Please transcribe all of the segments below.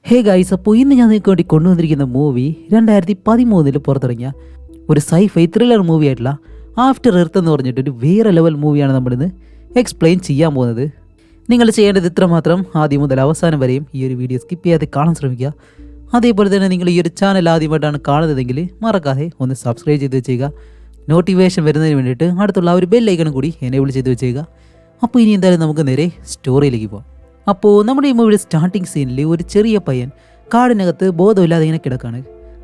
Hey guys, അപ്പോൾ ഇന്ന് ഞാൻ നിങ്ങൾക്ക് വേണ്ടി കൊണ്ടുവന്നിരിക്കുന്ന മൂവി 2013 പുറത്തിറങ്ങിയ ഒരു സൈഫൈ ത്രില്ലർ മൂവി ആയിട്ടുള്ള ആഫ്റ്റർ എർത്ത് എന്ന് പറഞ്ഞിട്ട് ഒരു വേറെ ലെവൽ മൂവിയാണ് നമ്മളിന്ന് എക്സ്പ്ലെയിൻ ചെയ്യാൻ പോകുന്നത്. നിങ്ങൾ ചെയ്യേണ്ടത് ഇത്രമാത്രം: ആദ്യം മുതൽ അവസാനം വരെയും ഈ ഒരു വീഡിയോ സ്കിപ്പ് ചെയ്യാതെ കാണാൻ ശ്രമിക്കുക. അതേപോലെ തന്നെ നിങ്ങൾ ഈ ഒരു ചാനൽ ആദ്യമായിട്ടാണ് കാണുന്നതെങ്കിൽ മറക്കാതെ ഒന്ന് സബ്സ്ക്രൈബ് ചെയ്ത് വെച്ചേക്കുക. നോട്ടിഫിക്കേഷൻ വരുന്നതിന് വേണ്ടിയിട്ട് അടുത്തുള്ള ഒരു ബെൽ ഐക്കണും കൂടി എനേബിൾ ചെയ്ത് വെച്ചേക്കുക. അപ്പോൾ ഇനി എന്തായാലും നമുക്ക് നേരെ സ്റ്റോറിയിലേക്ക് പോകാം. അപ്പോൾ നമ്മുടെ ഈ മൂവിയുടെ സ്റ്റാർട്ടിങ് സീനിൽ ഒരു ചെറിയ പയ്യൻ കാടിനകത്ത് ബോധമില്ലാതെ ഇങ്ങനെ കിടക്കാണ്.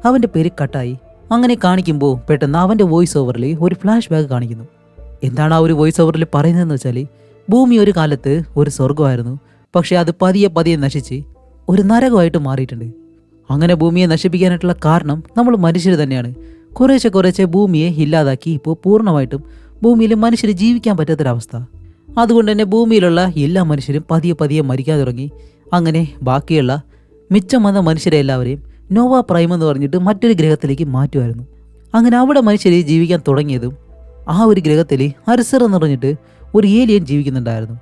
അവൻ്റെ പേര് കട്ടായി. അങ്ങനെ കാണിക്കുമ്പോൾ പെട്ടെന്ന് അവൻ്റെ വോയിസ് ഓവറിൽ ഒരു ഫ്ലാഷ് ബാക്ക് കാണിക്കുന്നു. എന്താണ് ആ ഒരു വോയിസ് ഓവറിൽ പറയുന്നതെന്ന് വെച്ചാൽ, ഭൂമി ഒരു കാലത്ത് ഒരു സ്വർഗമായിരുന്നു, പക്ഷേ അത് പതിയെ പതിയെ നശിച്ച് ഒരു നരകമായിട്ട് മാറിയിട്ടുണ്ട്. അങ്ങനെ ഭൂമിയെ നശിപ്പിക്കാനായിട്ടുള്ള കാരണം നമ്മൾ മനുഷ്യർ തന്നെയാണ്. കുറേശ്ശെ ഭൂമിയെ ഇല്ലാതാക്കി ഇപ്പോൾ പൂർണ്ണമായിട്ടും ഭൂമിയിൽ മനുഷ്യർ ജീവിക്കാൻ പറ്റാത്തൊരവസ്ഥ. അതുകൊണ്ട് തന്നെ ഭൂമിയിലുള്ള എല്ലാ മനുഷ്യരും പതിയെ മരിക്കാൻ തുടങ്ങി. അങ്ങനെ ബാക്കിയുള്ള മിച്ചം വന്ന മനുഷ്യരെ എല്ലാവരെയും നോവ പ്രൈം എന്ന് പറഞ്ഞിട്ട് മറ്റൊരു ഗ്രഹത്തിലേക്ക് മാറ്റുമായിരുന്നു. അങ്ങനെ അവിടെ മനുഷ്യർ ജീവിക്കാൻ തുടങ്ങിയതും ആ ഒരു ഗ്രഹത്തിൽ അർസർ എന്ന് പറഞ്ഞിട്ട് ഒരു ഏലിയൻ ജീവിക്കുന്നുണ്ടായിരുന്നു.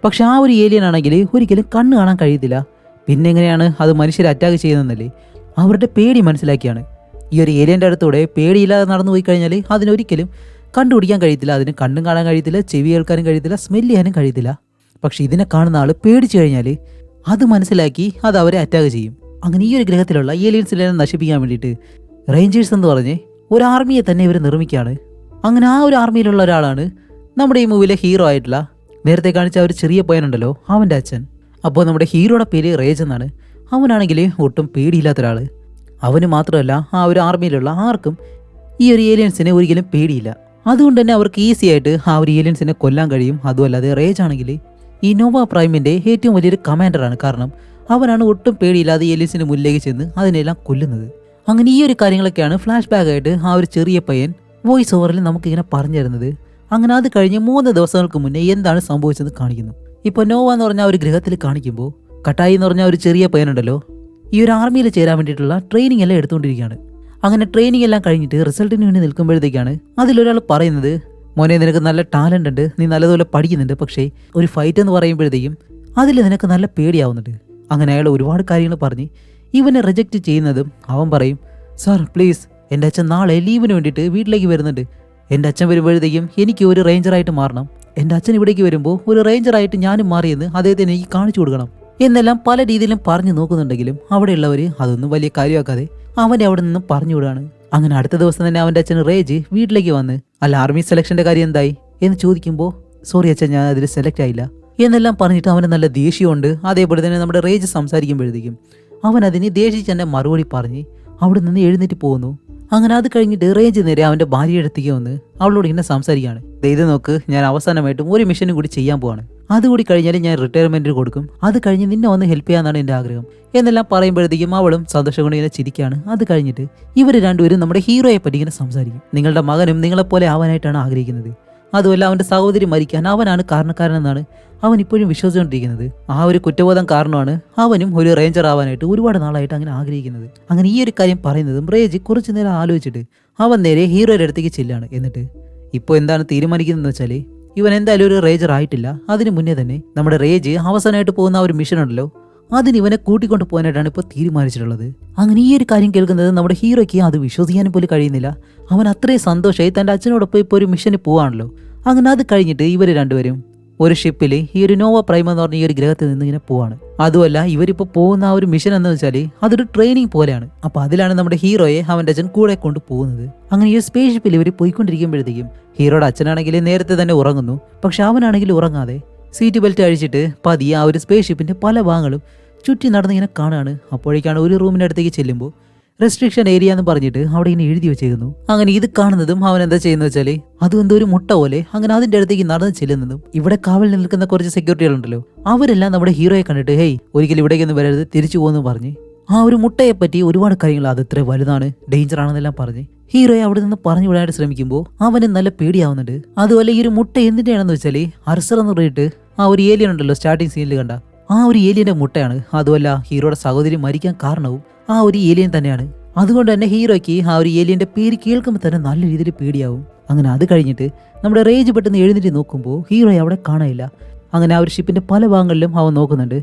പക്ഷെ ആ ഒരു ഏലിയൻ ആണെങ്കിൽ ഒരിക്കലും കണ്ണ് കാണാൻ കഴിയത്തില്ല. പിന്നെ എങ്ങനെയാണ് അത് മനുഷ്യരെ അറ്റാക്ക് ചെയ്യുന്നതെന്നല്ലേ അവരുടെ പേടി മനസ്സിലാക്കിയാണ്. ഈ ഒരു ഏലിയൻ്റെ അടുത്തൂടെ പേടിയില്ലാതെ നടന്നു പോയി കഴിഞ്ഞാൽ അതിനൊരിക്കലും കണ്ടുപിടിക്കാൻ കഴിയത്തില്ല. അതിന് കണ്ണും കാണാൻ കഴിയത്തില്ല, ചെവി കേൾക്കാനും കഴിയത്തില്ല, സ്മെല്ല് ചെയ്യാനും കഴിയത്തില്ല. പക്ഷെ ഇതിനെ കാണുന്ന ആൾ പേടിച്ചു കഴിഞ്ഞാൽ അത് മനസ്സിലാക്കി അത് അവരെ അറ്റാക്ക് ചെയ്യും. അങ്ങനെ ഈ ഒരു ഗ്രഹത്തിലുള്ള ഏലിയൻസിനെ നശിപ്പിക്കാൻ വേണ്ടിയിട്ട് റേഞ്ചേഴ്സ് എന്ന് പറഞ്ഞ് ഒരു ആർമിയെ തന്നെ ഇവർ നിർമ്മിക്കുകയാണ്. അങ്ങനെ ആ ഒരു ആർമിയിലുള്ള ഒരാളാണ് നമ്മുടെ ഈ മൂവിയിലെ ഹീറോ ആയിട്ടുള്ള നേരത്തെ കാണിച്ച ഒരു ചെറിയ പയ്യനുണ്ടല്ലോ, അവൻ്റെ അച്ഛൻ. അപ്പോൾ നമ്മുടെ ഹീറോയുടെ പേര് റേജ് എന്നാണ്. അവനാണെങ്കിൽ ഒട്ടും പേടിയില്ലാത്ത ഒരാൾ. അവന് മാത്രമല്ല ആ ഒരു ആർമിയിലുള്ള ആർക്കും ഈ ഒരു ഏലിയൻസിനെ ഒരിക്കലും പേടിയില്ല. അതുകൊണ്ട് തന്നെ അവർക്ക് ഈസി ആയിട്ട് ആ ഒരു ഏലിയൻസിനെ കൊല്ലാൻ കഴിയും. അതുമല്ലാതെ റേജ് ആണെങ്കിൽ ഈ നോവ പ്രൈമിൻ്റെ ഏറ്റവും വലിയൊരു കമാൻഡറാണ്. കാരണം അവനാണ് ഒട്ടും പേടിയില്ലാതെ ഏലിയൻസിൻ്റെ മുന്നിലേക്ക് ചെന്ന് അതിനെല്ലാം കൊല്ലുന്നത്. അങ്ങനെ ഈ ഒരു കാര്യങ്ങളൊക്കെയാണ് ഫ്ലാഷ് ബാക്ക് ആയിട്ട് ആ ഒരു ചെറിയ പയ്യൻ വോയിസ് ഓവറിൽ നമുക്കിങ്ങനെ പറഞ്ഞു തരുന്നത്. അങ്ങനെ അത് കഴിഞ്ഞ് 3 ദിവസങ്ങൾക്ക് മുന്നേ എന്താണ് സംഭവിച്ചതെന്ന് കാണിക്കുന്നു. ഇപ്പോൾ നോവ എന്ന് പറഞ്ഞ ഒരു ഗ്രഹത്തിൽ കാണിക്കുമ്പോൾ കട്ടായി എന്ന് പറഞ്ഞ ഒരു ചെറിയ പയ്യനുണ്ടല്ലോ, ഈ ഒരു ആർമിയിൽ ചേരാൻ വേണ്ടിയിട്ടുള്ള ട്രെയിനിങ് എല്ലാം എടുത്തുകൊണ്ടിരിക്കുകയാണ്. അങ്ങനെ ട്രെയിനിങ് എല്ലാം കഴിഞ്ഞിട്ട് റിസൾട്ടിന് വേണ്ടി നിൽക്കുമ്പോഴത്തേക്കാണ് അതിലൊരാൾ പറയുന്നത്, മോനെ നിനക്ക് നല്ല ടാലൻ്റ് ഉണ്ട്, നീ നല്ലതുപോലെ പഠിക്കുന്നുണ്ട്, പക്ഷേ ഒരു ഫൈറ്റ് എന്ന് പറയുമ്പോഴത്തേക്കും അതിൽ നിനക്ക് നല്ല പേടിയാവുന്നുണ്ട്. അങ്ങനെ അയാൾ ഒരുപാട് കാര്യങ്ങൾ പറഞ്ഞ് ഇവനെ റിജക്റ്റ് ചെയ്യുന്നതും അവൻ പറയും, സാർ പ്ലീസ്, എൻ്റെ അച്ഛൻ നാളെ ലീവിന് വേണ്ടിയിട്ട് വീട്ടിലേക്ക് വരുന്നുണ്ട്. എൻ്റെ അച്ഛൻ വരുമ്പോഴത്തേക്കും എനിക്ക് ഒരു റേഞ്ചറായിട്ട് മാറണം. എൻ്റെ അച്ഛൻ ഇവിടേക്ക് വരുമ്പോൾ ഒരു റേഞ്ചറായിട്ട് ഞാനും മാറിയെന്ന് അദ്ദേഹത്തിന് എനിക്ക് കാണിച്ചു കൊടുക്കണം എന്നെല്ലാം പല രീതിയിലും പറഞ്ഞു നോക്കുന്നുണ്ടെങ്കിലും അവിടെയുള്ളവർ അതൊന്നും വലിയ കാര്യമാക്കാതെ അവനെ അവിടെ നിന്ന് പറഞ്ഞു വിടുകയാണ്. അങ്ങനെ അടുത്ത ദിവസം തന്നെ അവൻ്റെ അച്ഛൻ റേജ് വീട്ടിലേക്ക് വന്ന്, അല്ല ആർമി സെലക്ഷൻ്റെ കാര്യം എന്തായി എന്ന് ചോദിക്കുമ്പോൾ, സോറി അച്ഛൻ, ഞാൻ അതിൽ സെലക്ട് ആയില്ല എന്നെല്ലാം പറഞ്ഞിട്ട് അവന് നല്ല ദേഷ്യമുണ്ട്. അതേപോലെ തന്നെ നമ്മുടെ റേജ് സംസാരിക്കുമ്പോഴത്തേക്കും അവൻ അതിന് ദേഷിച്ച് തന്നെ മറുപടി പറഞ്ഞ് അവിടെ നിന്ന് എഴുന്നേറ്റ് പോകുന്നു. അങ്ങനെ അത് കഴിഞ്ഞിട്ട് റേജ് നേരെ അവൻ്റെ ഭാര്യയുടെ അടുത്തേക്ക് വന്ന് അവളോട് ഇങ്ങനെ സംസാരിക്കുകയാണ്, ഇത് നോക്ക്, ഞാൻ അവസാനമായിട്ടും ഒരു മിഷനും കൂടി ചെയ്യാൻ പോവാണ്. അതുകൂടി കഴിഞ്ഞാൽ ഞാൻ റിട്ടയർമെൻറ്റ് കൊടുക്കും. അത് കഴിഞ്ഞ് നിന്നെ വന്ന് ഹെൽപ്പ് ചെയ്യാനാണ് എൻ്റെ ആഗ്രഹം എന്നെല്ലാം പറയുമ്പോഴത്തേക്കും അവളും സന്തോഷം കൊണ്ട് ഇങ്ങനെ ചിരിക്കുകയാണ്. അത് കഴിഞ്ഞിട്ട് ഇവർ രണ്ടുപേരും നമ്മുടെ ഹീറോയെ പറ്റി ഇങ്ങനെ സംസാരിക്കും. നിങ്ങളുടെ മകനും നിങ്ങളെപ്പോലെ ആവാനായിട്ടാണ് ആഗ്രഹിക്കുന്നത്. അതുമല്ല അവൻ്റെ സഹോദരി മരിക്കാൻ അവനാണ് കാരണക്കാരനെന്നാണ് അവൻ ഇപ്പോഴും വിശ്വസിച്ചുകൊണ്ടിരിക്കുന്നത്. ആ ഒരു കുറ്റബോധം കാരണമാണ് അവനും ഒരു റേഞ്ചർ ആവാനായിട്ട് ഒരുപാട് നാളായിട്ട് അങ്ങനെ ആഗ്രഹിക്കുന്നത്. അങ്ങനെ ഈ ഒരു കാര്യം പറയുന്നതും റേജ് കുറച്ചു നേരം ആലോചിച്ചിട്ട് അവൻ നേരെ ഹീറോയുടെ അടുത്തേക്ക് ചെല്ലാണ്. എന്നിട്ട് ഇപ്പോൾ എന്താണ് തീരുമാനിക്കുന്നതെന്ന് വെച്ചാൽ, ഇവൻ എന്തായാലും ഒരു റേഞ്ചർ ആയിട്ടില്ല. അതിന് മുന്നേ തന്നെ നമ്മുടെ റേജ് അവസാനമായിട്ട് പോകുന്ന ആ ഒരു മിഷൻ ഉണ്ടല്ലോ, അതിന് ഇവനെ കൂട്ടിക്കൊണ്ട് പോകാനായിട്ടാണ് ഇപ്പോൾ തീരുമാനിച്ചിട്ടുള്ളത്. അങ്ങനെ ഈ ഒരു കാര്യം കേൾക്കുന്നത് നമ്മുടെ ഹീറോയ്ക്ക് അത് വിശ്വസിക്കാനും പോലും കഴിയുന്നില്ല. അവൻ അത്രയും സന്തോഷമായി തൻ്റെ അച്ഛനോടൊപ്പം ഇപ്പോൾ ഒരു മിഷന് പോവാണല്ലോ. അങ്ങനെ അത് കഴിഞ്ഞിട്ട് ഇവർ രണ്ടുപേരും ഒരു ഷിപ്പിൽ ഈ ഒരു നോവ പ്രൈം എന്ന് പറഞ്ഞ ഈ ഒരു ഗ്രഹത്തിൽ നിന്ന് ഇങ്ങനെ പോവാണ്. അതുമല്ല ഇവരിപ്പോൾ പോകുന്ന ആ ഒരു മിഷൻ എന്ന് വെച്ചാൽ അതൊരു ട്രെയിനിങ് പോലെയാണ്. അപ്പോൾ അതിലാണ് നമ്മുടെ ഹീറോയെ അവൻ്റെ അച്ഛൻ കൂടെ കൊണ്ട് പോകുന്നത്. അങ്ങനെ ഈ സ്പേസ് ഷിപ്പിൽ ഇവർ പോയിക്കൊണ്ടിരിക്കുമ്പോഴത്തേക്കും ഹീറോയുടെ അച്ഛനാണെങ്കിൽ നേരത്തെ തന്നെ ഉറങ്ങുന്നു. പക്ഷെ അവനാണെങ്കിൽ ഉറങ്ങാതെ സീറ്റ് ബെൽറ്റ് അഴിച്ചിട്ട് പതിയെ ആ ഒരു സ്പേസ് ഷിപ്പിൻ്റെ പല ഭാഗങ്ങളും ചുറ്റി നടന്നിങ്ങനെ കാണുകയാണ്. അപ്പോഴേക്കാണ് ഒരു റൂമിൻ്റെ അടുത്തേക്ക് ചെല്ലുമ്പോൾ റെസ്ട്രിക്ഷൻ ഏരിയ എന്ന് പറഞ്ഞിട്ട് അവിടെ ഇങ്ങനെ എഴുതി വെച്ചേക്കുന്നു. അങ്ങനെ ഇത് കാണുന്നതും അവൻ എന്താ ചെയ്യുന്നത് വെച്ചാൽ അതും എന്തോ ഒരു മുട്ട പോലെ അങ്ങനെ അതിൻ്റെ അടുത്തേക്ക് നടന്ന് ചെല്ലുന്നതും ഇവിടെ കാവൽ നിൽക്കുന്ന കുറച്ച് സെക്യൂരിറ്റികളുണ്ടല്ലോ, അവരെല്ലാം നമ്മുടെ ഹീറോയെ കണ്ടിട്ട്, ഹേയ് ഒരിക്കലും ഇവിടേക്കൊന്നും വരരുത്, തിരിച്ചു പോകുന്നു പറഞ്ഞ് ആ ഒരു മുട്ടയെ പറ്റി ഒരുപാട് കാര്യങ്ങൾ, അത് ഇത്ര വലുതാണ്, ഡേഞ്ചർ ആണെന്നെല്ലാം പറഞ്ഞ് ഹീറോയെ അവിടെ നിന്ന് പറഞ്ഞു വിടാനായിട്ട് ശ്രമിക്കുമ്പോൾ അവന് നല്ല പേടിയാവുന്നുണ്ട്. അതുപോലെ ഈ ഒരു മുട്ട എന്തിൻ്റെയാണെന്ന് വെച്ചാൽ അർസർ എന്ന് പറഞ്ഞിട്ട് ആ ഒരു ഏലിയൻ ഉണ്ടല്ലോ സ്റ്റാർട്ടിങ് സീനിൽ കണ്ട ആ ഒരു ഏലിയൻ്റെ മുട്ടയാണ്. അതുമല്ല ഹീറോയുടെ സഹോദരി മരിക്കാൻ കാരണവും ആ ഒരു ഏലിയൻ തന്നെയാണ്. അതുകൊണ്ട് തന്നെ ഹീറോയ്ക്ക് ആ ഒരു ഏലിയൻ്റെ പേര് കേൾക്കുമ്പോൾ തന്നെ നല്ല രീതിയിൽ പേടിയാവും. അങ്ങനെ അത് കഴിഞ്ഞിട്ട് നമ്മുടെ റേജ് പെട്ടെന്ന് എഴുന്നേറ്റ് നോക്കുമ്പോൾ ഹീറോയെ അവിടെ കാണാനില്ല. അങ്ങനെ ആ ഒരു ഷിപ്പിൻ്റെ പല ഭാഗങ്ങളിലും അവൻ നോക്കുന്നുണ്ട്.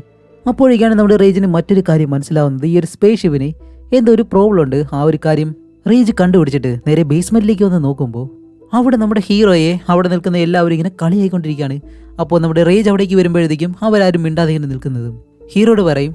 അപ്പോഴേക്കാണ് നമ്മുടെ റേജിന് മറ്റൊരു കാര്യം മനസ്സിലാവുന്നത്. ഈ ഒരു സ്പേസ് ഷിപ്പിന് എന്തോ ഒരു പ്രോബ്ലം ഉണ്ട്. ആ ഒരു കാര്യം റേജ് കണ്ടുപിടിച്ചിട്ട് നേരെ ബേസ്മെന്റിലേക്ക് വന്ന് നോക്കുമ്പോൾ അവിടെ നമ്മുടെ ഹീറോയെ അവിടെ നിൽക്കുന്ന എല്ലാവരും ഇങ്ങനെ കളിയായിക്കൊണ്ടിരിക്കുകയാണ്. അപ്പോൾ നമ്മുടെ റേജ് അവിടേക്ക് വരുമ്പോഴത്തേക്കും അവരാരും മിണ്ടാതെ ഇങ്ങനെ നിൽക്കുന്നതും ഹീറോയോട് പറയും,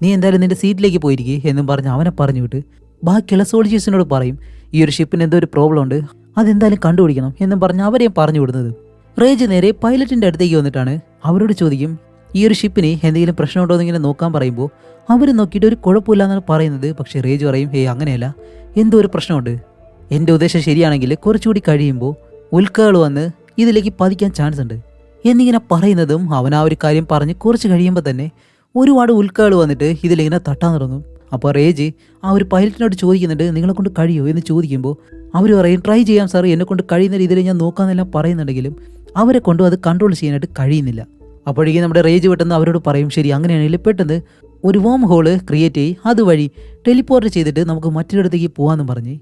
നീ എന്തായാലും നിന്റെ സീറ്റിലേക്ക് പോയിരിക്കേ എന്നും പറഞ്ഞ് അവനെ പറഞ്ഞു വിട്ട് ബാക്കിയുള്ള സോൾജേഴ്സിനോട് പറയും, ഈ ഒരു ഷിപ്പിന് എന്തോ ഒരു പ്രോബ്ലം ഉണ്ട്, അതെന്തായാലും കണ്ടുപിടിക്കണം എന്നും പറഞ്ഞ് അവരെയും പറഞ്ഞു വിടുന്നത്. റേജ് നേരെ പൈലറ്റിൻ്റെ അടുത്തേക്ക് വന്നിട്ടാണ് അവരോട് ചോദിക്കും, ഈ ഒരു ഷിപ്പിന് എന്തെങ്കിലും പ്രശ്നമുണ്ടോ എന്നിങ്ങനെ നോക്കാൻ പറയുമ്പോൾ അവർ നോക്കിയിട്ട് ഒരു കുഴപ്പമില്ല എന്നാണ് പറയുന്നത്. പക്ഷേ റേജ് പറയും, അങ്ങനെയല്ല, എന്തോ ഒരു പ്രശ്നമുണ്ട്. എൻ്റെ ഉദ്ദേശം ശരിയാണെങ്കിൽ കുറച്ചുകൂടി കഴിയുമ്പോൾ ഉൽക്കകൾ വന്ന് ഇതിലേക്ക് പതിക്കാൻ ചാൻസ് ഉണ്ട് എന്നിങ്ങനെ പറയുന്നതും അവൻ ആ ഒരു കാര്യം പറഞ്ഞ് കുറച്ച് കഴിയുമ്പോൾ തന്നെ ഒരുപാട് ഉൽക്കകൾ വന്നിട്ട് ഇതിലിങ്ങനെ തട്ടാൻ തുടങ്ങും. അപ്പോൾ റേജ് ആ ഒരു പൈലറ്റിനോട് ചോദിക്കുന്നുണ്ട്, നിങ്ങളെ കൊണ്ട് കഴിയുമോ എന്ന് ചോദിക്കുമ്പോൾ അവർ പറയും, ട്രൈ ചെയ്യാം സാർ, എന്നെ കൊണ്ട് കഴിയുന്ന രീതിയിൽ ഞാൻ നോക്കാമെന്നെല്ലാം പറയുന്നുണ്ടെങ്കിലും അവരെ കൊണ്ടും അത് കൺട്രോൾ ചെയ്യാനായിട്ട് കഴിയുന്നില്ല. അപ്പോഴേക്കും നമ്മുടെ റേജ് പെട്ടെന്ന് അവരോട് പറയും, ശരി അങ്ങനെയാണെങ്കിൽ പെട്ടെന്ന് ഒരു വോം ഹോള് ക്രിയേറ്റ് ചെയ്യും, അതുവഴി ടെലിപ്പോർട്ട് ചെയ്തിട്ട് നമുക്ക് മറ്റൊരിടത്തേക്ക് പോകാമെന്നും പറഞ്ഞ്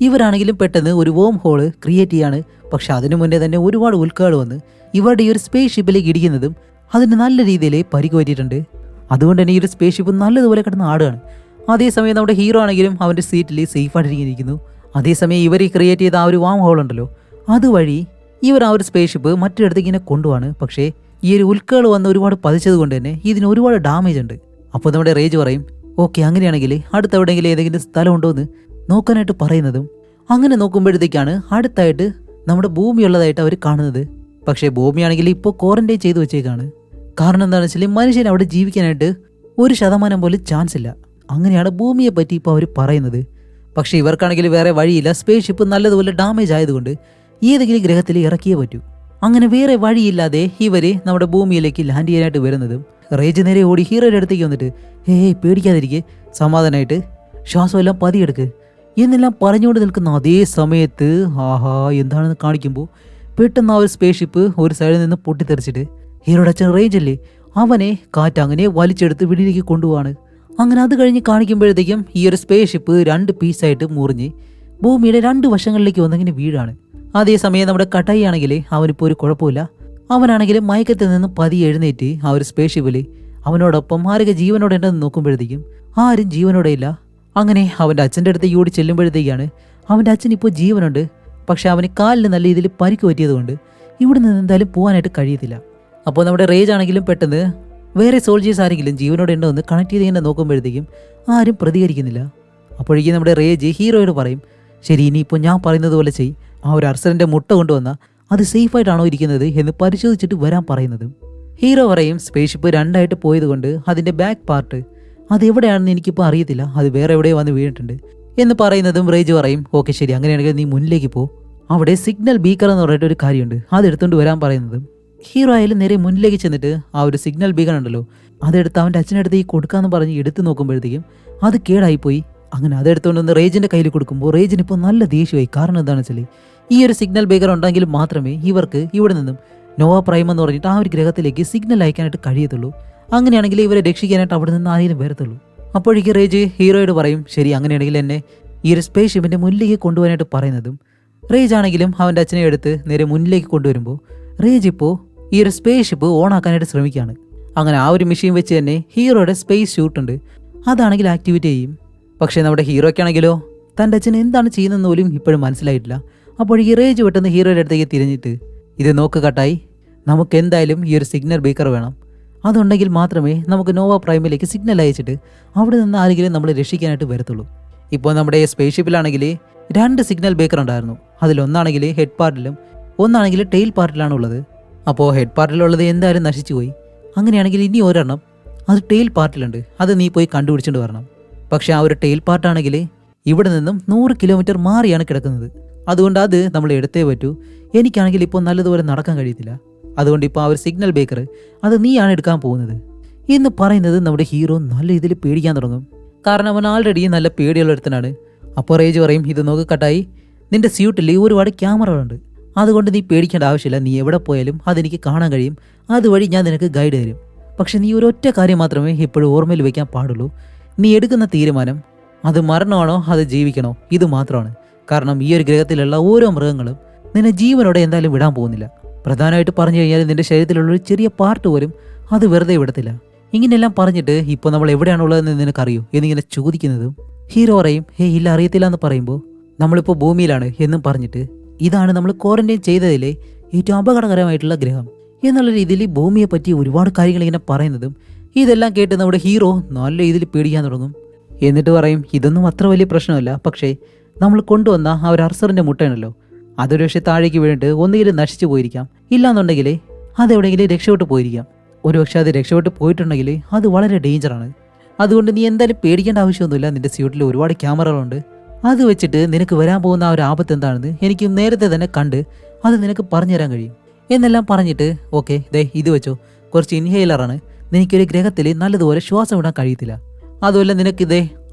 ഇവരാണെങ്കിലും പെട്ടെന്ന് ഒരു വോം ഹോള് ക്രിയേറ്റ് ചെയ്യാണ്. പക്ഷെ അതിനു മുന്നേ തന്നെ ഒരുപാട് ഉൽക്കകൾ വന്ന് ഇവരുടെ ഈ ഒരു സ്പേസ് ഷിപ്പിലേക്ക് ഇടിക്കുന്നതും അതിന് നല്ല രീതിയിൽ പരിക്ക് പറ്റിയിട്ടുണ്ട്. അതുകൊണ്ട് തന്നെ ഈ ഒരു സ്പേസ് ഷിപ്പ് നല്ലതുപോലെ കിടന്ന് ആടുകയാണ്. അതേസമയം നമ്മുടെ ഹീറോ ആണെങ്കിലും അവൻ്റെ സീറ്റിൽ സേഫായിട്ടിരിക്കുന്നു. അതേസമയം ഇവർ ക്രിയേറ്റ് ചെയ്ത ആ ഒരു വാം ഹോൾ ഉണ്ടല്ലോ, അതുവഴി ഇവർ ആ ഒരു സ്പേസ് ഷിപ്പ് മറ്റൊരിടത്തേക്ക് ഇങ്ങനെ കൊണ്ടുപോവാണ്. പക്ഷേ ഈ ഒരു ഉൽക്കകൾ വന്ന് ഒരുപാട് പതിച്ചത് കൊണ്ട് തന്നെ ഇതിന് ഒരുപാട് ഡാമേജ് ഉണ്ട്. അപ്പോൾ നമ്മുടെ റേജ് പറയും, ഓക്കെ അങ്ങനെയാണെങ്കിൽ അടുത്തെവിടെയെങ്കിലും ഏതെങ്കിലും സ്ഥലമുണ്ടോ എന്ന് നോക്കാനായിട്ട് പറയുന്നതും അങ്ങനെ നോക്കുമ്പോഴത്തേക്കാണ് അടുത്തായിട്ട് നമ്മുടെ ഭൂമിയുള്ളതായിട്ട് അവർ കാണുന്നത്. പക്ഷേ ഭൂമിയാണെങ്കിൽ ഇപ്പോൾ ക്വാറന്റൈൻ ചെയ്ത് വെച്ചേക്കാണ്. കാരണം എന്താണെന്ന് വെച്ചാൽ മനുഷ്യൻ അവിടെ ജീവിക്കാനായിട്ട് 1% പോലും ചാൻസ് ഇല്ല. അങ്ങനെയാണ് ഭൂമിയെ പറ്റി ഇപ്പോൾ അവർ പറയുന്നത്. പക്ഷേ ഇവർക്കാണെങ്കിൽ വേറെ വഴിയില്ല. സ്പേസ് ഷിപ്പ് നല്ലതുപോലെ ഡാമേജ് ആയതുകൊണ്ട് ഏതെങ്കിലും ഗ്രഹത്തിൽ ഇറക്കിയേ പറ്റൂ. അങ്ങനെ വേറെ വഴിയില്ലാതെ ഇവർ നമ്മുടെ ഭൂമിയിലേക്ക് ലാൻഡ് ചെയ്യാനായിട്ട് വരുന്നതും റേജ് നേരെ ഓടി ഹീറോയുടെ അടുത്തേക്ക് വന്നിട്ട്, പേടിക്കാതിരിക്കെ, സമാധാനമായിട്ട് ശ്വാസമെല്ലാം പതിയെടുക്ക് എന്നെല്ലാം പറഞ്ഞുകൊണ്ട് നിൽക്കുന്ന അതേ സമയത്ത് എന്താണെന്ന് കാണിക്കുമ്പോൾ പെട്ടെന്ന് ആ ഒരു സ്പേസ് ഷിപ്പ് ഒരു സൈഡിൽ നിന്ന് പൊട്ടിത്തെറിച്ചിട്ട് ഹീറോയുടെ അച്ഛൻ റേഞ്ച് അല്ലേ, അവനെ കാറ്റ് അങ്ങനെ വലിച്ചെടുത്ത് വീട്ടിലേക്ക് കൊണ്ടുപോവാണ്. അങ്ങനെ അത് കഴിഞ്ഞ് കാണിക്കുമ്പോഴത്തേക്കും ഈ ഒരു സ്പേസ് ഷിപ്പ് 2 പീസായിട്ട് മുറിഞ്ഞ് ഭൂമിയുടെ 2 വശങ്ങളിലേക്ക് വന്നിങ്ങനെ വീഴാണ്. അതേസമയം നമ്മുടെ കട്ടായി ആണെങ്കിൽ അവനിപ്പോൾ ഒരു കുഴപ്പമില്ല. അവനാണെങ്കിൽ മയക്കത്തിൽ നിന്ന് പതിയെ എഴുന്നേറ്റ് ആ ഒരു സ്പേസ് ഷിപ്പിൽ അവനോടൊപ്പം ആരൊക്കെ ജീവനോടെ ഉണ്ടെന്ന് നോക്കുമ്പോഴത്തേക്കും ആരും ജീവനോടെ ഇല്ല. അങ്ങനെ അവൻ്റെ അച്ഛൻ്റെ അടുത്തേക്ക് ഓടി ചെല്ലുമ്പോഴത്തേക്കാണ് അവൻ്റെ അച്ഛൻ ഇപ്പോൾ ജീവനുണ്ട്. പക്ഷെ അവന് കാലിന് നല്ല രീതിയിൽ പരിക്ക് പറ്റിയതുകൊണ്ട് ഇവിടെ നിന്ന് എന്തായാലും പോകാനായിട്ട് കഴിയത്തില്ല. അപ്പോൾ നമ്മുടെ റേജ് ആണെങ്കിലും പെട്ടെന്ന് വേറെ സോൾജേഴ്സ് ആരെങ്കിലും ജീവനോടെ ഉണ്ടോ എന്ന് കണക്ട് ചെയ്ത് ഇങ്ങനെ നോക്കുമ്പോഴത്തേക്കും ആരും പ്രതികരിക്കുന്നില്ല. അപ്പോഴേക്കും നമ്മുടെ റേജ് ഹീറോയോട് പറയും, ശരി ഇനിയിപ്പോൾ ഞാൻ പറയുന്നത് പോലെ ചെയ്, ആ ഒരു അർസറിൻ്റെ മുട്ട കൊണ്ടുവന്നാൽ അത് സേഫായിട്ടാണോ ഇരിക്കുന്നത് എന്ന് പരിശോധിച്ചിട്ട് വരാൻ പറയുന്നതും ഹീറോ പറയും, സ്പേസ് ഷിപ്പ് 2ആയിട്ട് പോയതുകൊണ്ട് അതിൻ്റെ ബാക്ക് പാർട്ട് അതെവിടെയാണെന്ന് എനിക്കിപ്പോൾ അറിയത്തില്ല, അത് വേറെ എവിടെയോ വന്ന് വീണിട്ടുണ്ട് എന്ന് പറയുന്നതും റേജ് പറയും, ഓക്കെ ശരി അങ്ങനെയാണെങ്കിൽ നീ മുന്നിലേക്ക് പോ, അവിടെ സിഗ്നൽ ബീക്കർ എന്ന് പറഞ്ഞിട്ട് ഒരു കാര്യമുണ്ട്, അതെടുത്തുകൊണ്ട് വരാൻ പറയുന്നതും ഹീറോ ആയാലും നേരെ മുന്നിലേക്ക് ചെന്നിട്ട് ആ ഒരു സിഗ്നൽ ബീക്കർ ഉണ്ടല്ലോ അതെടുത്ത് അവൻ്റെ അച്ഛനടുത്തേക്ക് കൊടുക്കാമെന്ന് പറഞ്ഞ് എടുത്ത് നോക്കുമ്പോഴത്തേക്കും അത് കേടായിപ്പോയി. അങ്ങനെ അതെടുത്തുകൊണ്ട് വന്ന് റേജിൻ്റെ കയ്യിൽ കൊടുക്കുമ്പോൾ റേജിന് ഇപ്പോൾ നല്ല ദേഷ്യമായി. കാരണം എന്താണെന്ന് വെച്ചാൽ ഈ ഒരു സിഗ്നൽ ബീക്കർ ഉണ്ടെങ്കിൽ മാത്രമേ ഇവർക്ക് ഇവിടെ നിന്നും നോവ പ്രൈം എന്ന് പറഞ്ഞിട്ട് ആ ഒരു ഗ്രഹത്തിലേക്ക് സിഗ്നൽ അയക്കാനായിട്ട് കഴിയത്തുള്ളൂ. അങ്ങനെയാണെങ്കിൽ ഇവരെ രക്ഷിക്കാനായിട്ട് അവിടെ നിന്ന് ആരെയും വരത്തുള്ളൂ. അപ്പോഴേക്ക് റേജ് ഹീറോയോട് പറയും, ശരി അങ്ങനെയാണെങ്കിൽ എന്നെ ഈ ഒരു സ്പേസ് ഷിപ്പിൻ്റെ മുന്നിലേക്ക് കൊണ്ടുപോകാനായിട്ട് പറയുന്നതും റേജ് ആണെങ്കിലും അവൻ്റെ അച്ഛനെ എടുത്ത് നേരെ മുന്നിലേക്ക് കൊണ്ടുവരുമ്പോൾ റേജ് ഇപ്പോൾ ഈ ഒരു സ്പേസ് ഷിപ്പ് ഓൺ ആക്കാനായിട്ട് ശ്രമിക്കുകയാണ്. അങ്ങനെ ആ ഒരു മെഷീൻ വെച്ച് തന്നെ ഹീറോയുടെ സ്പേസ് ഷൂട്ട് ഉണ്ട്, അതാണെങ്കിൽ ആക്ടിവേറ്റ് ചെയ്യും. പക്ഷേ നമ്മുടെ ഹീറോയ്ക്കാണെങ്കിലോ തൻ്റെ അച്ഛൻ എന്താണ് ചെയ്യുന്നതെന്ന് പോലും ഇപ്പോഴും മനസ്സിലായിട്ടില്ല. അപ്പോഴേക്ക് റേജ് പെട്ടെന്ന് ഹീറോയുടെ അടുത്തേക്ക് തിരിഞ്ഞിട്ട്, ഇത് നോക്ക് കട്ടായി, നമുക്ക് എന്തായാലും ഈ ഒരു സിഗ്നൽ ബീക്കർ വേണം, അതുണ്ടെങ്കിൽ മാത്രമേ നമുക്ക് നോവ പ്രൈമിലേക്ക് സിഗ്നൽ അയച്ചിട്ട് അവിടെ നിന്ന് ആരെങ്കിലും നമ്മൾ രക്ഷിക്കാനായിട്ട് വരത്തുള്ളൂ. ഇപ്പോൾ നമ്മുടെ സ്പേസ് ഷിപ്പിലാണെങ്കിൽ 2 സിഗ്നൽ ബേക്കർ ഉണ്ടായിരുന്നു. അതിലൊന്നാണെങ്കിൽ ഹെഡ് പാർട്ടിലും ഒന്നാണെങ്കിൽ ടെയിൽ പാർട്ടിലാണ് ഉള്ളത്. അപ്പോൾ ഹെഡ് പാർട്ടിലുള്ളത് എന്തായാലും നശിച്ചു പോയി. അങ്ങനെയാണെങ്കിൽ ഇനി ഒരെണ്ണം അത് ടെയിൽ പാർട്ടിലുണ്ട്, അത് നീ പോയി കണ്ടുപിടിച്ചിട്ട് വരണം. പക്ഷേ ആ ഒരു ടെയിൽ പാർട്ടാണെങ്കിൽ ഇവിടെ നിന്നും 100 കിലോമീറ്റർ മാറിയാണ് കിടക്കുന്നത്. അതുകൊണ്ട് അത് നമ്മൾ എടുത്തേ പറ്റൂ. എനിക്കാണെങ്കിൽ ഇപ്പോൾ നല്ലതുപോലെ നടക്കാൻ കഴിയത്തില്ല. അതുകൊണ്ട് ഇപ്പോൾ ആ ഒരു സിഗ്നൽ ബേക്കർ അത് നീയാണ് എടുക്കാൻ പോകുന്നത് എന്ന് പറയുന്നത് നമ്മുടെ ഹീറോ നല്ല രീതിയിൽ പേടിക്കാൻ തുടങ്ങും. കാരണം അവൻ ആൾറെഡി നല്ല പേടിയുള്ള ഒരുത്തനാണ്. അപ്പോൾ റേജ് പറയും, ഇത് നോക്ക് കട്ടായി, നിന്റെ സ്യൂട്ടിൽ ഒരുപാട് ക്യാമറകളുണ്ട്, അതുകൊണ്ട് നീ പേടിക്കേണ്ട ആവശ്യമില്ല, നീ എവിടെ പോയാലും അതെനിക്ക് കാണാൻ കഴിയും, അതുവഴി ഞാൻ നിനക്ക് ഗൈഡ് തരും. പക്ഷെ നീ ഒരൊറ്റ കാര്യം മാത്രമേ എപ്പോഴും ഓർമ്മയിൽ വയ്ക്കാൻ പാടുള്ളൂ, നീ എടുക്കുന്ന തീരുമാനം അത് മരണമാണോ അത് ജീവിക്കണോ ഇത് മാത്രമാണ്. കാരണം ഈ ഒരു ഗ്രഹത്തിലുള്ള ഓരോ മൃഗങ്ങളും നിന്നെ ജീവനോടെ എന്തായാലും വിടാൻ പോകുന്നില്ല. പ്രധാനമായിട്ട് പറഞ്ഞു കഴിഞ്ഞാൽ നിന്റെ ശരീരത്തിലുള്ള ഒരു ചെറിയ പാർട്ട് പോലും അത് വെറുതെ വിടത്തില്ല. ഇങ്ങനെയെല്ലാം പറഞ്ഞിട്ട് ഇപ്പോൾ നമ്മൾ എവിടെയാണുള്ളതെന്ന് നിനക്കറിയോ എന്നിങ്ങനെ ചോദിക്കുന്നതും ഹീറോ പറയും ഇല്ല അറിയത്തില്ല എന്ന് പറയുമ്പോൾ നമ്മളിപ്പോൾ ഭൂമിയിലാണ് എന്നും പറഞ്ഞിട്ട് ഇതാണ് നമ്മൾ ക്വാറന്റൈൻ ചെയ്തതിലെ ഏറ്റവും അപകടകരമായിട്ടുള്ള ഗ്രഹം എന്നുള്ള രീതിയിൽ ഈ ഭൂമിയെ പറ്റി ഒരുപാട് കാര്യങ്ങൾ ഇങ്ങനെ പറയുന്നതും ഇതെല്ലാം കേട്ട് നമ്മുടെ ഹീറോ നല്ല രീതിയിൽ പേടിക്കാൻ തുടങ്ങും. എന്നിട്ട് പറയും ഇതൊന്നും അത്ര വലിയ പ്രശ്നമല്ല, പക്ഷേ നമ്മൾ കൊണ്ടുവന്ന ആ ഒരു അർസറിൻ്റെ മുട്ടയാണല്ലോ അതൊരു പക്ഷേ താഴേക്ക് വീണിട്ട് ഒന്നുകിലും നശിച്ചു പോയിരിക്കാം, ഇല്ലാന്നുണ്ടെങ്കിൽ അതെവിടെയെങ്കിലും രക്ഷപ്പെട്ട് പോയിരിക്കാം. ഒരു പക്ഷേ അത് രക്ഷപ്പെട്ട് പോയിട്ടുണ്ടെങ്കിൽ അത് വളരെ ഡേഞ്ചറാണ്. അതുകൊണ്ട് നീ എന്തായാലും പേടിക്കേണ്ട ആവശ്യമൊന്നുമില്ല. നിന്റെ സ്യൂട്ടിൽ ഒരുപാട് ക്യാമറകളുണ്ട്, അത് വെച്ചിട്ട് നിനക്ക് വരാൻ പോകുന്ന ആ ഒരു ആപത്ത് എന്താണെന്ന് എനിക്ക് നേരത്തെ തന്നെ കണ്ട് അത് നിനക്ക് പറഞ്ഞു തരാൻ കഴിയും എന്നെല്ലാം പറഞ്ഞിട്ട് ഓക്കെ ഇത് വെച്ചോ, കുറച്ച് ഇൻഹേലറാണ്, നിനക്കൊരു ഗ്രഹത്തിൽ നല്ലതുപോലെ ശ്വാസം വിടാൻ കഴിയത്തില്ല. അതുമല്ല നിനക്ക്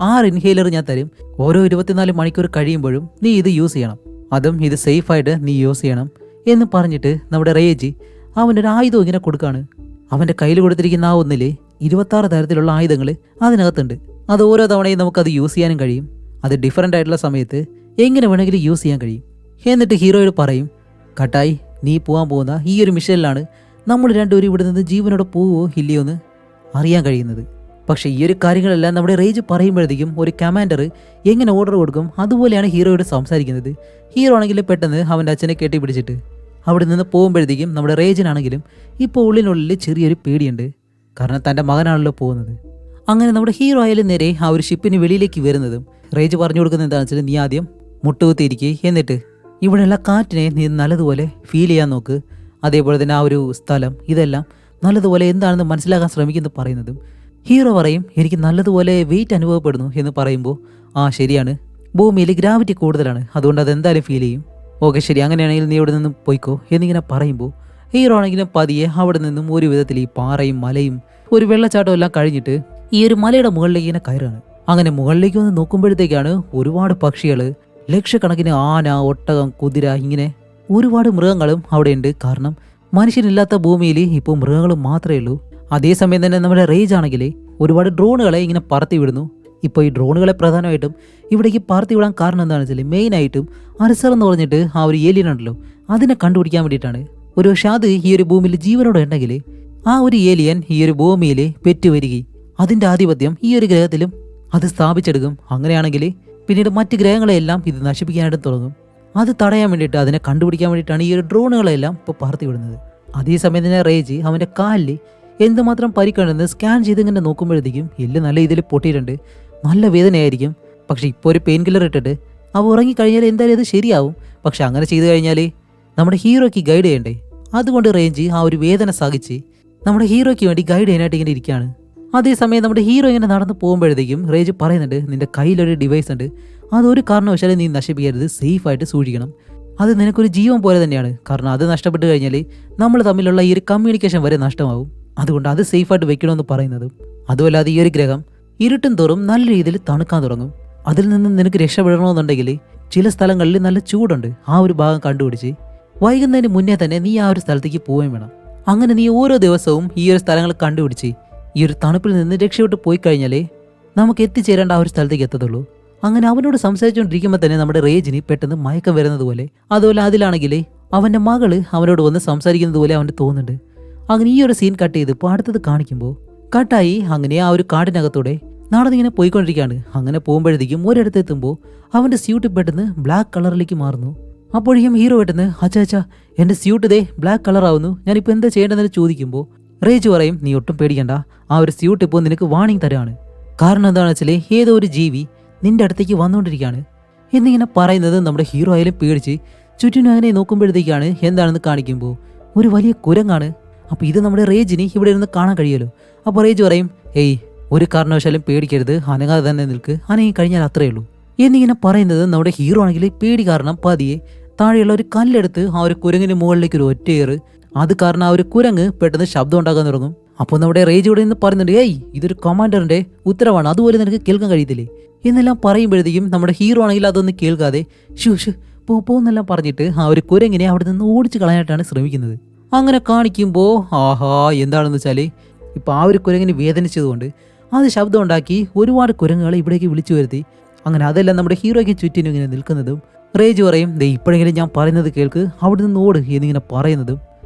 6 ഇൻഹേലർ ഞാൻ തരും, ഓരോ 24 മണിക്കൂർ കഴിയുമ്പോഴും നീ ഇത് യൂസ് ചെയ്യണം, അതും ഇത് സേഫായിട്ട് നീ യൂസ് ചെയ്യണം എന്ന് പറഞ്ഞിട്ട് നമ്മുടെ റേജി അവനൊരു ആയുധം ഇങ്ങനെ കൊടുക്കുകയാണ്. അവൻ്റെ കയ്യിൽ കൊടുത്തിരിക്കുന്ന ആ ഒന്നിൽ 26 തരത്തിലുള്ള ആയുധങ്ങൾ അതിനകത്തുണ്ട്. അത് ഓരോ തവണയും നമുക്കത് യൂസ് ചെയ്യാനും കഴിയും. അത് ഡിഫറൻ്റ് ആയിട്ടുള്ള സമയത്ത് എങ്ങനെ വേണമെങ്കിലും യൂസ് ചെയ്യാൻ കഴിയും. എന്നിട്ട് ഹീറോയോട് പറയും കട്ടായി നീ പോകാൻ പോകുന്ന ഈ ഒരു മിഷനിലാണ് നമ്മൾ രണ്ടുപേരും ഇവിടെ നിന്ന് ജീവനോടെ പോവോ ഇല്ലയോ എന്ന് അറിയാൻ കഴിയുന്നത്. പക്ഷേ ഈ ഒരു കാര്യങ്ങളെല്ലാം നമ്മുടെ റേജ് പറയുമ്പോഴത്തേക്കും ഒരു കമാൻഡർ എങ്ങനെ ഓർഡർ കൊടുക്കും അതുപോലെയാണ് ഹീറോയോട് സംസാരിക്കുന്നത്. ഹീറോ ആണെങ്കിൽ പെട്ടെന്ന് അവൻ്റെ അച്ഛനെ കെട്ടിപ്പിടിച്ചിട്ട് അവിടെ നിന്ന് പോകുമ്പോഴത്തേക്കും നമ്മുടെ റേജിനാണെങ്കിലും ഇപ്പോൾ ഉള്ളിനുള്ളിൽ ചെറിയൊരു പേടിയുണ്ട്. കാരണം തൻ്റെ മകനാണല്ലോ പോകുന്നത്. അങ്ങനെ നമ്മുടെ ഹീറോ ആയാലും നേരെ ആ ഒരു ഷിപ്പിന് വെളിയിലേക്ക് വരുന്നതും റേജ് പറഞ്ഞു കൊടുക്കുന്നത് എന്താണെന്ന് വെച്ചാൽ നീ ആദ്യം മുട്ടുകുത്തിയിരിക്കുക, എന്നിട്ട് ഇവിടെയുള്ള കാറ്റിനെ നീ നല്ലതുപോലെ ഫീൽ ചെയ്യാൻ നോക്ക്, അതേപോലെ തന്നെ ആ ഒരു സ്ഥലം ഇതെല്ലാം നല്ലതുപോലെ എന്താണെന്ന് മനസ്സിലാക്കാൻ ശ്രമിക്കുന്നു പറയുന്നതും ഹീറോ പറയും എനിക്ക് നല്ലതുപോലെ വെയിറ്റ് അനുഭവപ്പെടുന്നു എന്ന് പറയുമ്പോൾ ശരിയാണ്, ഭൂമിയിൽ ഗ്രാവിറ്റി കൂടുതലാണ്, അതുകൊണ്ട് അതെന്തായാലും ഫീൽ ചെയ്യും. ഓക്കെ ശരി, അങ്ങനെയാണെങ്കിൽ നീ ഇവിടെ നിന്നും പോയിക്കോ എന്നിങ്ങനെ പറയുമ്പോൾ ഹീറോ ആണെങ്കിലും പതിയെ അവിടെ നിന്നും ഒരു വിധത്തിൽ ഈ പാറയും മലയും ഒരു വെള്ളച്ചാട്ടം എല്ലാം കഴിഞ്ഞിട്ട് ഈ ഒരു മലയുടെ മുകളിലേക്ക് ഇങ്ങനെ കയറാണ്. അങ്ങനെ മുകളിലേക്ക് വന്ന് നോക്കുമ്പോഴത്തേക്കാണ് ഒരുപാട് പക്ഷികൾ, ലക്ഷക്കണക്കിന് ആന, ഒട്ടകം, കുതിര, ഇങ്ങനെ ഒരുപാട് മൃഗങ്ങളും അവിടെയുണ്ട്. കാരണം മനുഷ്യനില്ലാത്ത ഭൂമിയിൽ ഇപ്പോൾ മൃഗങ്ങൾ മാത്രമേ ഉള്ളൂ. അതേസമയം തന്നെ നമ്മുടെ റേജ് ആണെങ്കിൽ ഒരുപാട് ഡ്രോണുകളെ ഇങ്ങനെ പറത്തി വിടുന്നു. ഇപ്പോൾ ഈ ഡ്രോണുകളെ പ്രധാനമായിട്ടും ഇവിടേക്ക് പറത്തി വിടാൻ കാരണം എന്താണെന്ന് വെച്ചാൽ മെയിനായിട്ടും അർസർ എന്ന് പറഞ്ഞിട്ട് ആ ഒരു ഏലിയൻ ഉണ്ടല്ലോ അതിനെ കണ്ടുപിടിക്കാൻ വേണ്ടിയിട്ടാണ്. ഒരു പക്ഷേ അത് ഈ ഒരു ഭൂമിയിൽ ജീവനോടെ ഉണ്ടെങ്കിൽ ആ ഒരു ഏലിയൻ ഈ ഒരു ഭൂമിയിൽ പെറ്റുവരികയും അതിൻ്റെ ആധിപത്യം ഈ ഒരു ഗ്രഹത്തിലും അത് സ്ഥാപിച്ചെടുക്കും. അങ്ങനെയാണെങ്കിൽ പിന്നീട് മറ്റ് ഗ്രഹങ്ങളെല്ലാം ഇത് നശിപ്പിക്കാനായിട്ട് തുടങ്ങും. അത് തടയാൻ വേണ്ടിയിട്ട്, അതിനെ കണ്ടുപിടിക്കാൻ വേണ്ടിയിട്ടാണ് ഈ ഒരു ഡ്രോണുകളെല്ലാം ഇപ്പോൾ പറത്തി വിടുന്നത്. അതേസമയം തന്നെ റേജ് അവൻ്റെ കാലിൽ എന്തുമാത്രം പരിക്കുണ്ടെന്ന് സ്കാൻ ചെയ്ത് ഇങ്ങനെ നോക്കുമ്പോഴത്തേക്കും എല്ല് നല്ല ഇതിൽ പൊട്ടിയിട്ടുണ്ട്, നല്ല വേദനയായിരിക്കും. പക്ഷെ ഇപ്പോൾ ഒരു പെയിൻ കില്ലർ ഇട്ടിട്ട് അവ ഉറങ്ങിക്കഴിഞ്ഞാൽ എന്തായാലും അത് ശരിയാവും. പക്ഷെ അങ്ങനെ ചെയ്തു കഴിഞ്ഞാൽ നമ്മുടെ ഹീറോയ്ക്ക് ഗൈഡ് ചെയ്യണ്ടേ, അതുകൊണ്ട് റേഞ്ച് ആ ഒരു വേദന സഹിച്ച് നമ്മുടെ ഹീറോയ്ക്ക് വേണ്ടി ഗൈഡ് ചെയ്യാനായിട്ട് ഇങ്ങനെ ഇരിക്കുകയാണ്. അതേസമയം നമ്മുടെ ഹീറോ ഇങ്ങനെ നടന്ന് പോകുമ്പോഴത്തേക്കും റേജ് പറയുന്നുണ്ട് നിന്റെ കയ്യിലൊരു ഡിവൈസ് ഉണ്ട്, അതൊരു കാരണവശാലും നീ നശിപ്പിക്കരുത്, സേഫായിട്ട് സൂക്ഷിക്കണം, അത് നിനക്കൊരു ജീവൻ പോലെ തന്നെയാണ്. കാരണം അത് നഷ്ടപ്പെട്ട് കഴിഞ്ഞാൽ നമ്മൾ തമ്മിലുള്ള ഈ ഒരു കമ്മ്യൂണിക്കേഷൻ വരെ നഷ്ടമാവും, അതുകൊണ്ട് അത് സേഫായിട്ട് വെക്കണമെന്ന് പറയുന്നതും. അതുമല്ലാതെ ഈ ഒരു ഗ്രഹം ഇരുട്ടും തോറും നല്ല രീതിയിൽ തണുക്കാൻ തുടങ്ങും. അതിൽ നിന്ന് നിനക്ക് രക്ഷപ്പെടണമെന്നുണ്ടെങ്കിൽ ചില സ്ഥലങ്ങളിൽ നല്ല ചൂടുണ്ട്, ആ ഒരു ഭാഗം കണ്ടുപിടിച്ച് വൈകുന്നതിന് മുന്നേ തന്നെ നീ ആ ഒരു സ്ഥലത്തേക്ക് പോവുകയും വേണം. അങ്ങനെ നീ ഓരോ ദിവസവും ഈ ഒരു സ്ഥലങ്ങൾ കണ്ടുപിടിച്ച് ഈ ഒരു തണുപ്പിൽ നിന്ന് രക്ഷപ്പെട്ട് പോയി കഴിഞ്ഞാലേ നമുക്ക് എത്തിച്ചേരേണ്ട ആ ഒരു സ്ഥലത്തേക്ക് എത്തത്തുള്ളൂ. അങ്ങനെ അവനോട് സംസാരിച്ചുകൊണ്ടിരിക്കുമ്പോൾ തന്നെ നമ്മുടെ റേജിന് പെട്ടെന്ന് മയക്കം വരുന്നത് പോലെ, അതുപോലെ അതിലാണെങ്കിൽ അവൻ്റെ മകള് അവനോട് വന്ന് സംസാരിക്കുന്നത് പോലെ അവന് തോന്നുന്നുണ്ട്. അങ്ങനെ ഈ ഒരു സീൻ കട്ട് ചെയ്ത് ഇപ്പോൾ അടുത്തത് കാണിക്കുമ്പോൾ കട്ടായി അങ്ങനെ ആ ഒരു കാടിനകത്തൂടെ നടന്നിങ്ങനെ പോയിക്കൊണ്ടിരിക്കുകയാണ്. അങ്ങനെ പോകുമ്പോഴത്തേക്കും ഒരിടത്ത് എത്തുമ്പോൾ അവൻ്റെ സ്യൂട്ട് പെട്ടെന്ന് ബ്ലാക്ക് കളറിലേക്ക് മാറുന്നു. അപ്പോഴേക്കും ഹീറോ പെട്ടെന്ന് അച്ഛാ എൻ്റെ സ്യൂട്ട് ബ്ലാക്ക് കളറാവുന്നു, ഞാനിപ്പോൾ എന്താ ചെയ്യേണ്ടതെന്ന് ചോദിക്കുമ്പോൾ റേജ് പറയും നീ ഒട്ടും പേടിക്കണ്ട, ആ ഒരു സ്യൂട്ട് ഇപ്പോൾ നിനക്ക് വാണിംഗ് തരാണ്. കാരണം എന്താണെന്ന് വെച്ചാൽ ഏതോ ഒരു ജീവി നിന്റെ അടുത്തേക്ക് വന്നുകൊണ്ടിരിക്കുകയാണ് എന്നിങ്ങനെ പറയുന്നത് നമ്മുടെ ഹീറോ ആയാലും പേടിച്ച് ചുറ്റിനും അങ്ങനെ നോക്കുമ്പോഴത്തേക്കാണ് എന്താണെന്ന് കാണിക്കുമ്പോൾ ഒരു വലിയ കുരങ്ങാണ്. അപ്പോൾ ഇത് നമ്മുടെ റേജിന് ഇവിടെ ഇരുന്ന് കാണാൻ കഴിയുമല്ലോ. അപ്പോൾ റേജ് പറയും ഒരു കാരണവശാലും പേടിക്കരുത്, അനങ്ങാതെ തന്നെ നിൽക്ക്, അനങ്ങി കഴിഞ്ഞാൽ അത്രയേ ഉള്ളൂ എന്നിങ്ങനെ പറയുന്നത് നമ്മുടെ ഹീറോ ആണെങ്കിൽ പേടി കാരണം പതിയെ താഴെയുള്ള ഒരു കല്ലെടുത്ത് ആ ഒരു കുരങ്ങിന് മുകളിലേക്ക് ഒരു ഒറ്റയേറ്, അത് കാരണം ആ ഒരു കുരങ്ങ് പെട്ടെന്ന് ശബ്ദം ഉണ്ടാക്കാൻ തുടങ്ങും. അപ്പോൾ നമ്മുടെ റേജ് ഇവിടെ നിന്ന് പറയുന്നുണ്ട് ഇതൊരു കമാൻഡറിന്റെ ഉത്തരവാണ്, അതുപോലെ നിനക്ക് കേൾക്കാൻ കഴിയത്തില്ലേ എന്നെല്ലാം പറയുമ്പോഴത്തേക്കും നമ്മുടെ ഹീറോ ആണെങ്കിൽ അതൊന്നും കേൾക്കാതെ ഷൂ പോന്നെല്ലാം പറഞ്ഞിട്ട് ആ ഒരു കുരങ്ങിനെ അവിടെ നിന്ന് ഓടിച്ച് കളയാനായിട്ടാണ് ശ്രമിക്കുന്നത്. അങ്ങനെ കാണിക്കുമ്പോൾ എന്താണെന്ന് വെച്ചാൽ ഇപ്പോൾ ആ ഒരു കുരങ്ങിന് വേദനിച്ചതുകൊണ്ട് അത് ശബ്ദം ഉണ്ടാക്കി ഒരുപാട് കുരങ്ങുകളെ ഇവിടേക്ക് വിളിച്ചു വരുത്തി. അങ്ങനെ അതെല്ലാം നമ്മുടെ ഹീറോയ്ക്ക് ചുറ്റിനും ഇങ്ങനെ നിൽക്കുന്നതും റേജ് പറയും ഇപ്പോഴെങ്കിലും ഞാൻ പറയുന്നത് കേൾക്ക്, അവിടെ നിന്ന് ഓട് എന്നിങ്ങനെ പറയുന്നതും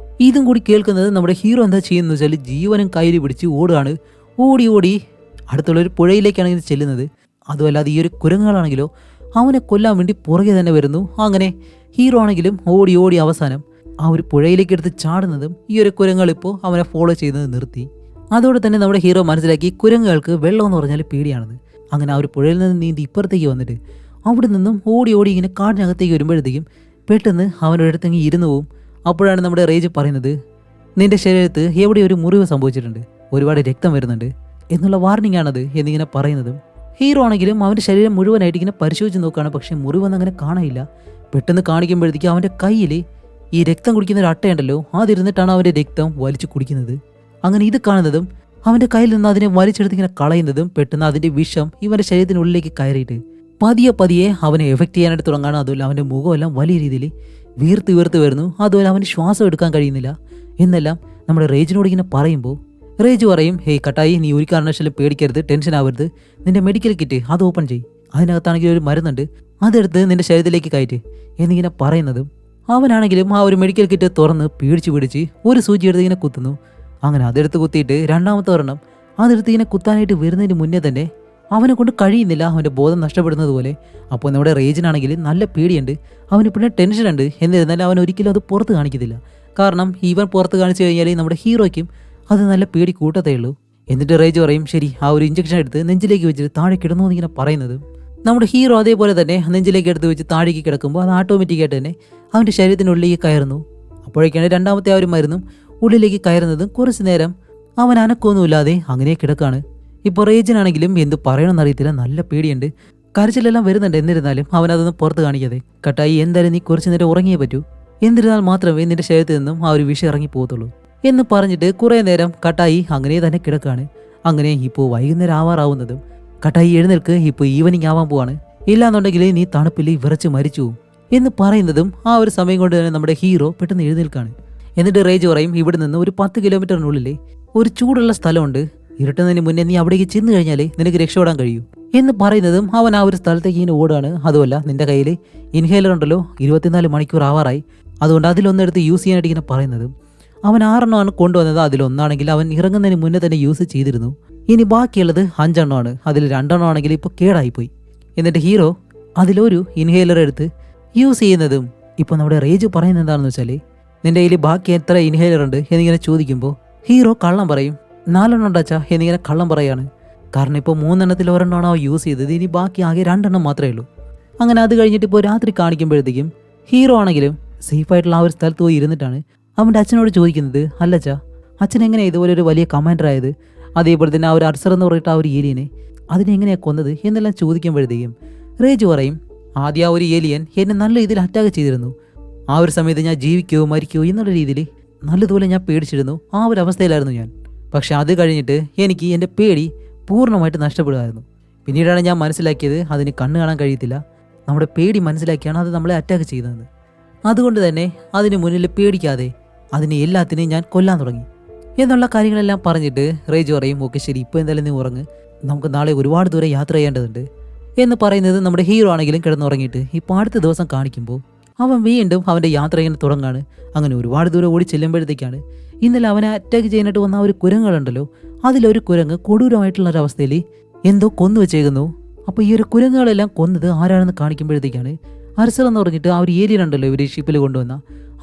ഇതും കൂടി കേൾക്കുന്നത് നമ്മുടെ ഹീറോ എന്താ ചെയ്യുന്നത് വെച്ചാൽ ജീവനും കയ്യിൽ പിടിച്ച് ഓടുകയാണ്. ഓടി ഓടി അടുത്തുള്ളൊരു പുഴയിലേക്കാണ് ഇത് ചെല്ലുന്നത്. അതുമല്ലാതെ ഈ ഒരു കുരങ്ങുകളാണെങ്കിലോ അവനെ കൊല്ലാൻ വേണ്ടി പുറകെ തന്നെ വരുന്നു. അങ്ങനെ ഹീറോ ആണെങ്കിലും ഓടി ഓടി അവസാനം ആ ഒരു പുഴയിലേക്ക് എടുത്ത് ചാടുന്നതും ഈ ഒരു കുരങ്ങൾ ഇപ്പോൾ അവനെ ഫോളോ ചെയ്യുന്നത് നിർത്തി. അതോടെ തന്നെ നമ്മുടെ ഹീറോ മനസ്സിലാക്കി കുരങ്ങുകൾക്ക് വെള്ളം എന്ന് പറഞ്ഞാൽ പേടിയാണെന്ന്. അങ്ങനെ ആ ഒരു പുഴയിൽ നിന്ന് നീന്തി ഇപ്പുറത്തേക്ക് വന്നിട്ട് അവിടെ നിന്നും ഓടി ഓടി ഇങ്ങനെ കാടിനകത്തേക്ക് വരുമ്പോഴത്തേക്കും പെട്ടെന്ന് അവൻ്റെ അടുത്തേക്ക് ഇരുന്നു പോവും. അപ്പോഴാണ് നമ്മുടെ റേജ് പറയുന്നത്, നിന്റെ ശരീരത്ത് എവിടെ ഒരു മുറിവ് സംഭവിച്ചിട്ടുണ്ട്, ഒരുപാട് രക്തം വരുന്നുണ്ട് എന്നുള്ള വാർണിംഗ് ആണത് എന്നിങ്ങനെ പറയുന്നതും ഹീറോ ആണെങ്കിലും അവൻ്റെ ശരീരം മുഴുവനായിട്ട് ഇങ്ങനെ പരിശോധിച്ച് നോക്കുകയാണ്. പക്ഷേ മുറിവൊന്നും അങ്ങനെ കാണാനില്ല. പെട്ടെന്ന് കാണിക്കുമ്പോഴത്തേക്കും അവൻ്റെ കയ്യിൽ ഈ രക്തം കുടിക്കുന്ന ഒരു അട്ടയുണ്ടല്ലോ, അതിരുന്നിട്ടാണ് അവൻ്റെ രക്തം വലിച്ചു കുടിക്കുന്നത്. അങ്ങനെ ഇത് കാണുന്നതും അവൻ്റെ കയ്യിൽ നിന്ന് അതിനെ വലിച്ചെടുത്ത് ഇങ്ങനെ കളയുന്നതും പെട്ടെന്ന് അതിൻ്റെ വിഷം ഇവൻ്റെ ശരീരത്തിനുള്ളിലേക്ക് കയറിയിട്ട് പതിയെ പതിയെ അവനെ എഫക്റ്റ് ചെയ്യാനായിട്ട് തുടങ്ങാണ്. അതുപോലെ അവൻ്റെ മുഖമെല്ലാം വലിയ രീതിയിൽ വീർത്ത് വീർത്ത് വരുന്നു. അതുപോലെ അവന് ശ്വാസം എടുക്കാൻ കഴിയുന്നില്ല എന്നെല്ലാം നമ്മുടെ റേജിനോട് ഇങ്ങനെ പറയുമ്പോൾ റേജ് പറയും, ഹേയ് കട്ടായി, നീ ഒരു കാരണവശാലും പേടിക്കരുത്, ടെൻഷൻ ആവരുത്, നിന്റെ മെഡിക്കൽ കിറ്റ് അത് ഓപ്പൺ ചെയ്യും, അതിനകത്താണെങ്കിൽ ഒരു മരുന്നുണ്ട്, അതെടുത്ത് നിന്റെ ശരീരത്തിലേക്ക് കയറ്റ് എന്നിങ്ങനെ പറയുന്നതും അവനാണെങ്കിലും ആ ഒരു മെഡിക്കൽ കിറ്റ് തുറന്ന് പിടിച്ച് ഒരു സൂചി എടുത്ത് ഇങ്ങനെ കുത്തുന്നു. അങ്ങനെ അതെടുത്ത് കുത്തിയിട്ട് രണ്ടാമത്തെ ഒരെണ്ണം അതെടുത്ത് ഇങ്ങനെ കുത്താനായിട്ട് വരുന്നതിന് മുന്നേ തന്നെ അവനെ കൊണ്ട് കഴിയുന്നില്ല, അവൻ്റെ ബോധം നഷ്ടപ്പെടുന്നത് പോലെ. അപ്പോൾ നമ്മുടെ റേജിനാണെങ്കിൽ നല്ല പേടിയുണ്ട്, അവന് പിന്നെ ടെൻഷനുണ്ട്. എന്നിരുന്നാലും അവൻ ഒരിക്കലും അത് പുറത്ത് കാണിക്കത്തില്ല. കാരണം ഇവൻ പുറത്ത് കാണിച്ചു കഴിഞ്ഞാൽ നമ്മുടെ ഹീറോയ്ക്കും അത് നല്ല പേടി കൂട്ടത്തേ ഉള്ളൂ. എന്നിട്ട് റേജ് പറയും, ശരി ആ ഒരു ഇഞ്ചക്ഷൻ എടുത്ത് നെഞ്ചിലേക്ക് വെച്ചിട്ട് താഴെ കിടന്നു എന്നിങ്ങനെ പറയുന്നത് നമ്മുടെ ഹീറോ അതേപോലെ തന്നെ നെഞ്ചിലേക്ക് എടുത്ത് വെച്ച് താഴേക്ക് കിടക്കുമ്പോൾ അത് ഓട്ടോമാറ്റിക്കായിട്ട് തന്നെ അവൻ്റെ ശരീരത്തിനുള്ളിലേക്ക് കയറുന്നു. അപ്പോഴേക്കാണ് രണ്ടാമത്തെ ആ ഒരു മരുന്നും ഉള്ളിലേക്ക് കയറുന്നതും കുറച്ച് നേരം അവൻ അനക്കൊന്നുമില്ലാതെ അങ്ങനെ കിടക്കാണ്. ഇപ്പോൾ റേജിനാണെങ്കിലും എന്ത് പറയണമെന്നറിയത്തില്ല, നല്ല പേടിയുണ്ട്, കരച്ചിലെല്ലാം വരുന്നുണ്ട്. എന്നിരുന്നാലും അവനതൊന്നും പുറത്ത് കാണിക്കാതെ, കട്ടായി എന്തായാലും നീ കുറച്ച് നേരം ഉറങ്ങിയേ പറ്റൂ, എന്നിരുന്നാൽ മാത്രമേ നിന്റെ ശരീരത്തിൽ നിന്നും ആ ഒരു വിഷം ഇറങ്ങി പോകത്തുള്ളൂ എന്ന് പറഞ്ഞിട്ട് കുറേ നേരം കട്ടായി അങ്ങനെ തന്നെ കിടക്കാണ്. അങ്ങനെ ഇപ്പോൾ വൈകുന്നേരം ആവാറാവുന്നതും കട്ടായി എഴുന്നേൽക്ക്, ഇപ്പോൾ ഈവനിങ് ആവാൻ പോവാണ്, ഇല്ലാന്നുണ്ടെങ്കിൽ നീ തണുപ്പിൽ വിറച്ച് മരിച്ചു എന്ന് പറയുന്നതും ആ ഒരു സമയം കൊണ്ട് തന്നെ നമ്മുടെ ഹീറോ പെട്ടെന്ന് എഴുന്നേൽക്കാണ്. എന്നിട്ട് റേജ് പറയും, ഇവിടെ നിന്ന് ഒരു 10 കിലോമീറ്ററിനുള്ളിൽ ഒരു ചൂടുള്ള സ്ഥലമുണ്ട്, ഇരുട്ടുന്നതിന് മുന്നേ നീ അവിടേക്ക് ചെന്ന് കഴിഞ്ഞാൽ നിനക്ക് രക്ഷപ്പെടാൻ കഴിയൂ എന്ന് പറയുന്നതും അവൻ ആ ഒരു സ്ഥലത്തേക്ക് ഇങ്ങനെ ഓടുകയാണ്. അതുമല്ല നിന്റെ കയ്യിൽ ഇൻഹേലർ ഉണ്ടല്ലോ, 24 മണിക്കൂർ ആവാറായി, അതുകൊണ്ട് അതിലൊന്നെടുത്ത് യൂസ് ചെയ്യാനായിട്ട് ഇങ്ങനെ പറയുന്നതും അവൻ 6 കൊണ്ടുവന്നത്. അതിലൊന്നാണെങ്കിൽ അവൻ ഇറങ്ങുന്നതിന് മുന്നേ തന്നെ യൂസ് ചെയ്തിരുന്നു, ഇനി ബാക്കിയുള്ളത് 5 അതിൽ 2 ആണെങ്കിൽ ഇപ്പോൾ കേടായിപ്പോയി. എന്നിട്ട് ഹീറോ അതിലൊരു ഇൻഹേലർ എടുത്ത് യൂസ് ചെയ്യുന്നതും ഇപ്പോൾ നമ്മുടെ റേജ് പറയുന്നത് എന്താണെന്ന് വെച്ചാൽ, നിന്റെ കയ്യിൽ ബാക്കി എത്ര ഇൻഹേലർ ഉണ്ട് എന്നിങ്ങനെ ചോദിക്കുമ്പോൾ ഹീറോ കള്ളം പറയും, 4 ഉണ്ടാച്ചാ എന്നിങ്ങനെ കള്ളം പറയാണ്. കാരണം ഇപ്പോൾ 3 ഒരെണ്ണമാണ് അവൻ യൂസ് ചെയ്തത്, ഇനി ബാക്കി ആകെ 2 മാത്രമേ ഉള്ളൂ. അങ്ങനെ അത് കഴിഞ്ഞിട്ട് ഇപ്പോൾ രാത്രി കാണിക്കുമ്പോഴത്തേക്കും ഹീറോ ആണെങ്കിലും സേഫായിട്ടുള്ള ആ ഒരു സ്ഥലത്ത് പോയി ഇരുന്നിട്ടാണ് അവൻ്റെ അച്ഛനോട് ചോദിക്കുന്നത്, അല്ലച്ചാ അച്ഛൻ എങ്ങനെയാണ് ഇതുപോലെ ഒരു വലിയ കമാൻഡർ ആയത്, അതേപോലെ തന്നെ ആ ഒരു അർസർ എന്ന് പറഞ്ഞിട്ട് ആ ഒരു ഏലിയനെ അതിനെങ്ങനെയാണ് കൊന്നത് എന്നെല്ലാം ചോദിക്കുമ്പോഴത്തേക്കും റേജ് പറയും, ആദ്യം ആ ഒരു ഏലിയൻ എന്നെ നല്ല രീതിയിൽ അറ്റാക്ക് ചെയ്തിരുന്നു, ആ ഒരു സമയത്ത് ഞാൻ ജീവിക്കോ മരിക്കോ എന്നുള്ള രീതിയിൽ നല്ലതുപോലെ ഞാൻ പേടിച്ചിരുന്നു, ആ ഒരു അവസ്ഥയിലായിരുന്നു ഞാൻ. പക്ഷെ അത് കഴിഞ്ഞിട്ട് എനിക്ക് എൻ്റെ പേടി പൂർണ്ണമായിട്ട് നഷ്ടപ്പെടുമായിരുന്നു. പിന്നീടാണ് ഞാൻ മനസ്സിലാക്കിയത് അതിന് കണ്ണ് കാണാൻ കഴിയത്തില്ല, നമ്മുടെ പേടി മനസ്സിലാക്കിയാണ് അത് നമ്മളെ അറ്റാക്ക് ചെയ്തതെന്ന്. അതുകൊണ്ട് തന്നെ അതിന് മുന്നിൽ പേടിക്കാതെ അതിനെ എല്ലാത്തിനെയും ഞാൻ കൊല്ലാൻ തുടങ്ങി എന്നുള്ള കാര്യങ്ങളെല്ലാം പറഞ്ഞിട്ട് റേജ് പറയും, ഓക്കെ ശരി, ഇപ്പോൾ എന്തായാലും നീ ഉറങ്ങ്, നമുക്ക് നാളെ ഒരുപാട് ദൂരെ യാത്ര ചെയ്യേണ്ടതുണ്ട് എന്ന് പറയുന്നത് നമ്മുടെ ഹീറോ ആണെങ്കിലും കിടന്നുറങ്ങിയിട്ട് ഇപ്പോൾ അടുത്ത ദിവസം കാണിക്കുമ്പോൾ അവൻ വീണ്ടും അവൻ്റെ യാത്ര ഇങ്ങനെ തുടങ്ങാണ്. അങ്ങനെ ഒരുപാട് ദൂരം ഓടി ചെല്ലുമ്പോഴത്തേക്കാണ് ഇന്നലെ അവനെ അറ്റാക്ക് ചെയ്യാനായിട്ട് വന്ന ആ ഒരു കുരങ്ങുകളുണ്ടല്ലോ, അതിലൊരു കുരങ്ങ് കൊടൂരമായിട്ടുള്ള ഒരവസ്ഥയിൽ എന്തോ കൊന്നു വെച്ചേക്കുന്നു. അപ്പോൾ ഈ ഒരു കുരങ്ങുകളെല്ലാം കൊന്നത് ആരാണെന്ന് കാണിക്കുമ്പോഴത്തേക്കാണ് അർസർ എന്ന് പറഞ്ഞിട്ട് ആ ഒരു ഏലിയൻ ഉണ്ടല്ലോ ഇവർ ഷിപ്പിൽ കൊണ്ടുവന്ന